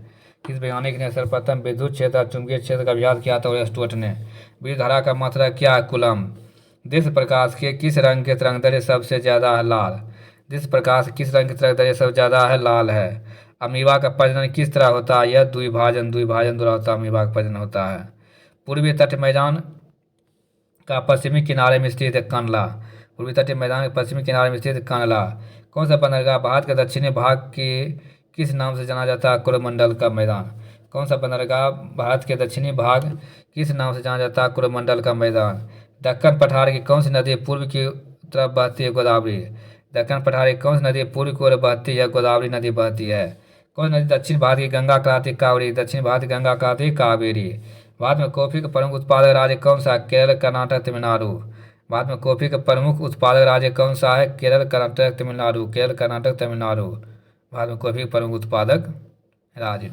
किस वैज्ञानिक ने सर्वप्रथम विद्युत क्षेत्र और चुंबकीय क्षेत्र का अभ्यास किया था? ओरेस्टेट ने। विद्युत धारा का मात्रा क्या है? कूलम। दृश्य प्रकाश के किस रंग के तरंगदैर्घ्य सबसे ज्यादा है? लाल। दृश्य प्रकाश किस रंग की तरंगदैर्घ्य सबसे ज्यादा है? लाल है। अमीबा का प्रजनन किस तरह होता है? यह द्विभाजन द्वारा होता है। अमीबा का प्रजनन होता है। पूर्वी तट मैदान का पश्चिमी किनारे में स्थित है? कंडला। पूर्वी तटीय मैदान के पश्चिमी किनारे में स्थित कंडला। कौन सा बंदरगाह भारत के दक्षिणी भाग के किस नाम से जाना जाता है? कोरोमंडल का मैदान। कौन सा बंदरगाह भारत के दक्षिणी भाग किस नाम से जाना जाता है? कोरोमंडल का मैदान। दक्कन पठार की कौन सी नदी पूर्व की तरफ बहती है? गोदावरी। दक्कन पठार की कौन सी नदी पूर्व की ओर बहती है? गोदावरी नदी बहती है। कौन नदी दक्षिण भारत की गंगा कहलाती? कावेरी। दक्षिण भारत की गंगा कहलाती? कावेरी। भारत में कॉफी का प्रमुख उत्पादक राज्य कौन सा है? केरल, कर्नाटक, तमिलनाडु। भारत में कॉफी का प्रमुख उत्पादक राज्य कौन सा है? केरल, कर्नाटक, तमिलनाडु। केरल, कर्नाटक, तमिलनाडु भारत में कॉफी का प्रमुख उत्पादक राज्य।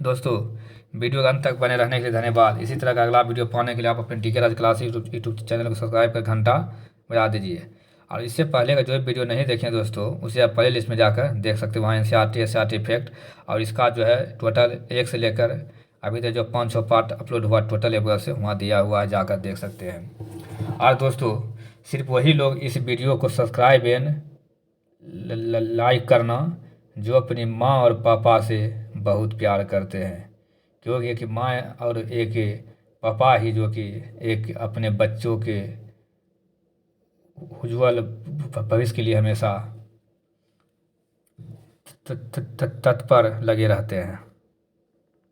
दोस्तों, वीडियो के अंत तक बने रहने के लिए धन्यवाद। इसी तरह का अगला वीडियो पाने के लिए आप अपने डीके राज क्लासेस यूट्यूब चैनल को सब्सक्राइब कर घंटा बजा दीजिए। और इससे पहले का जो वीडियो नहीं देखें दोस्तों, उसे आप प्ले लिस्ट में जाकर देख सकते हो। वहाँ NCERT इफेक्ट और इसका जो है टोटल 1 से लेकर अभी तक जो 500 पार्ट अपलोड हुआ टोटल एक से वहाँ दिया हुआ है, जाकर देख सकते हैं। और दोस्तों, सिर्फ वही लोग इस वीडियो को सब्सक्राइब एंड लाइक करना जो अपनी माँ और पापा से बहुत प्यार करते हैं, क्योंकि एक माँ और एक पापा ही जो कि एक अपने बच्चों के उज्ज्वल भविष्य के लिए हमेशा तत्पर लगे रहते हैं।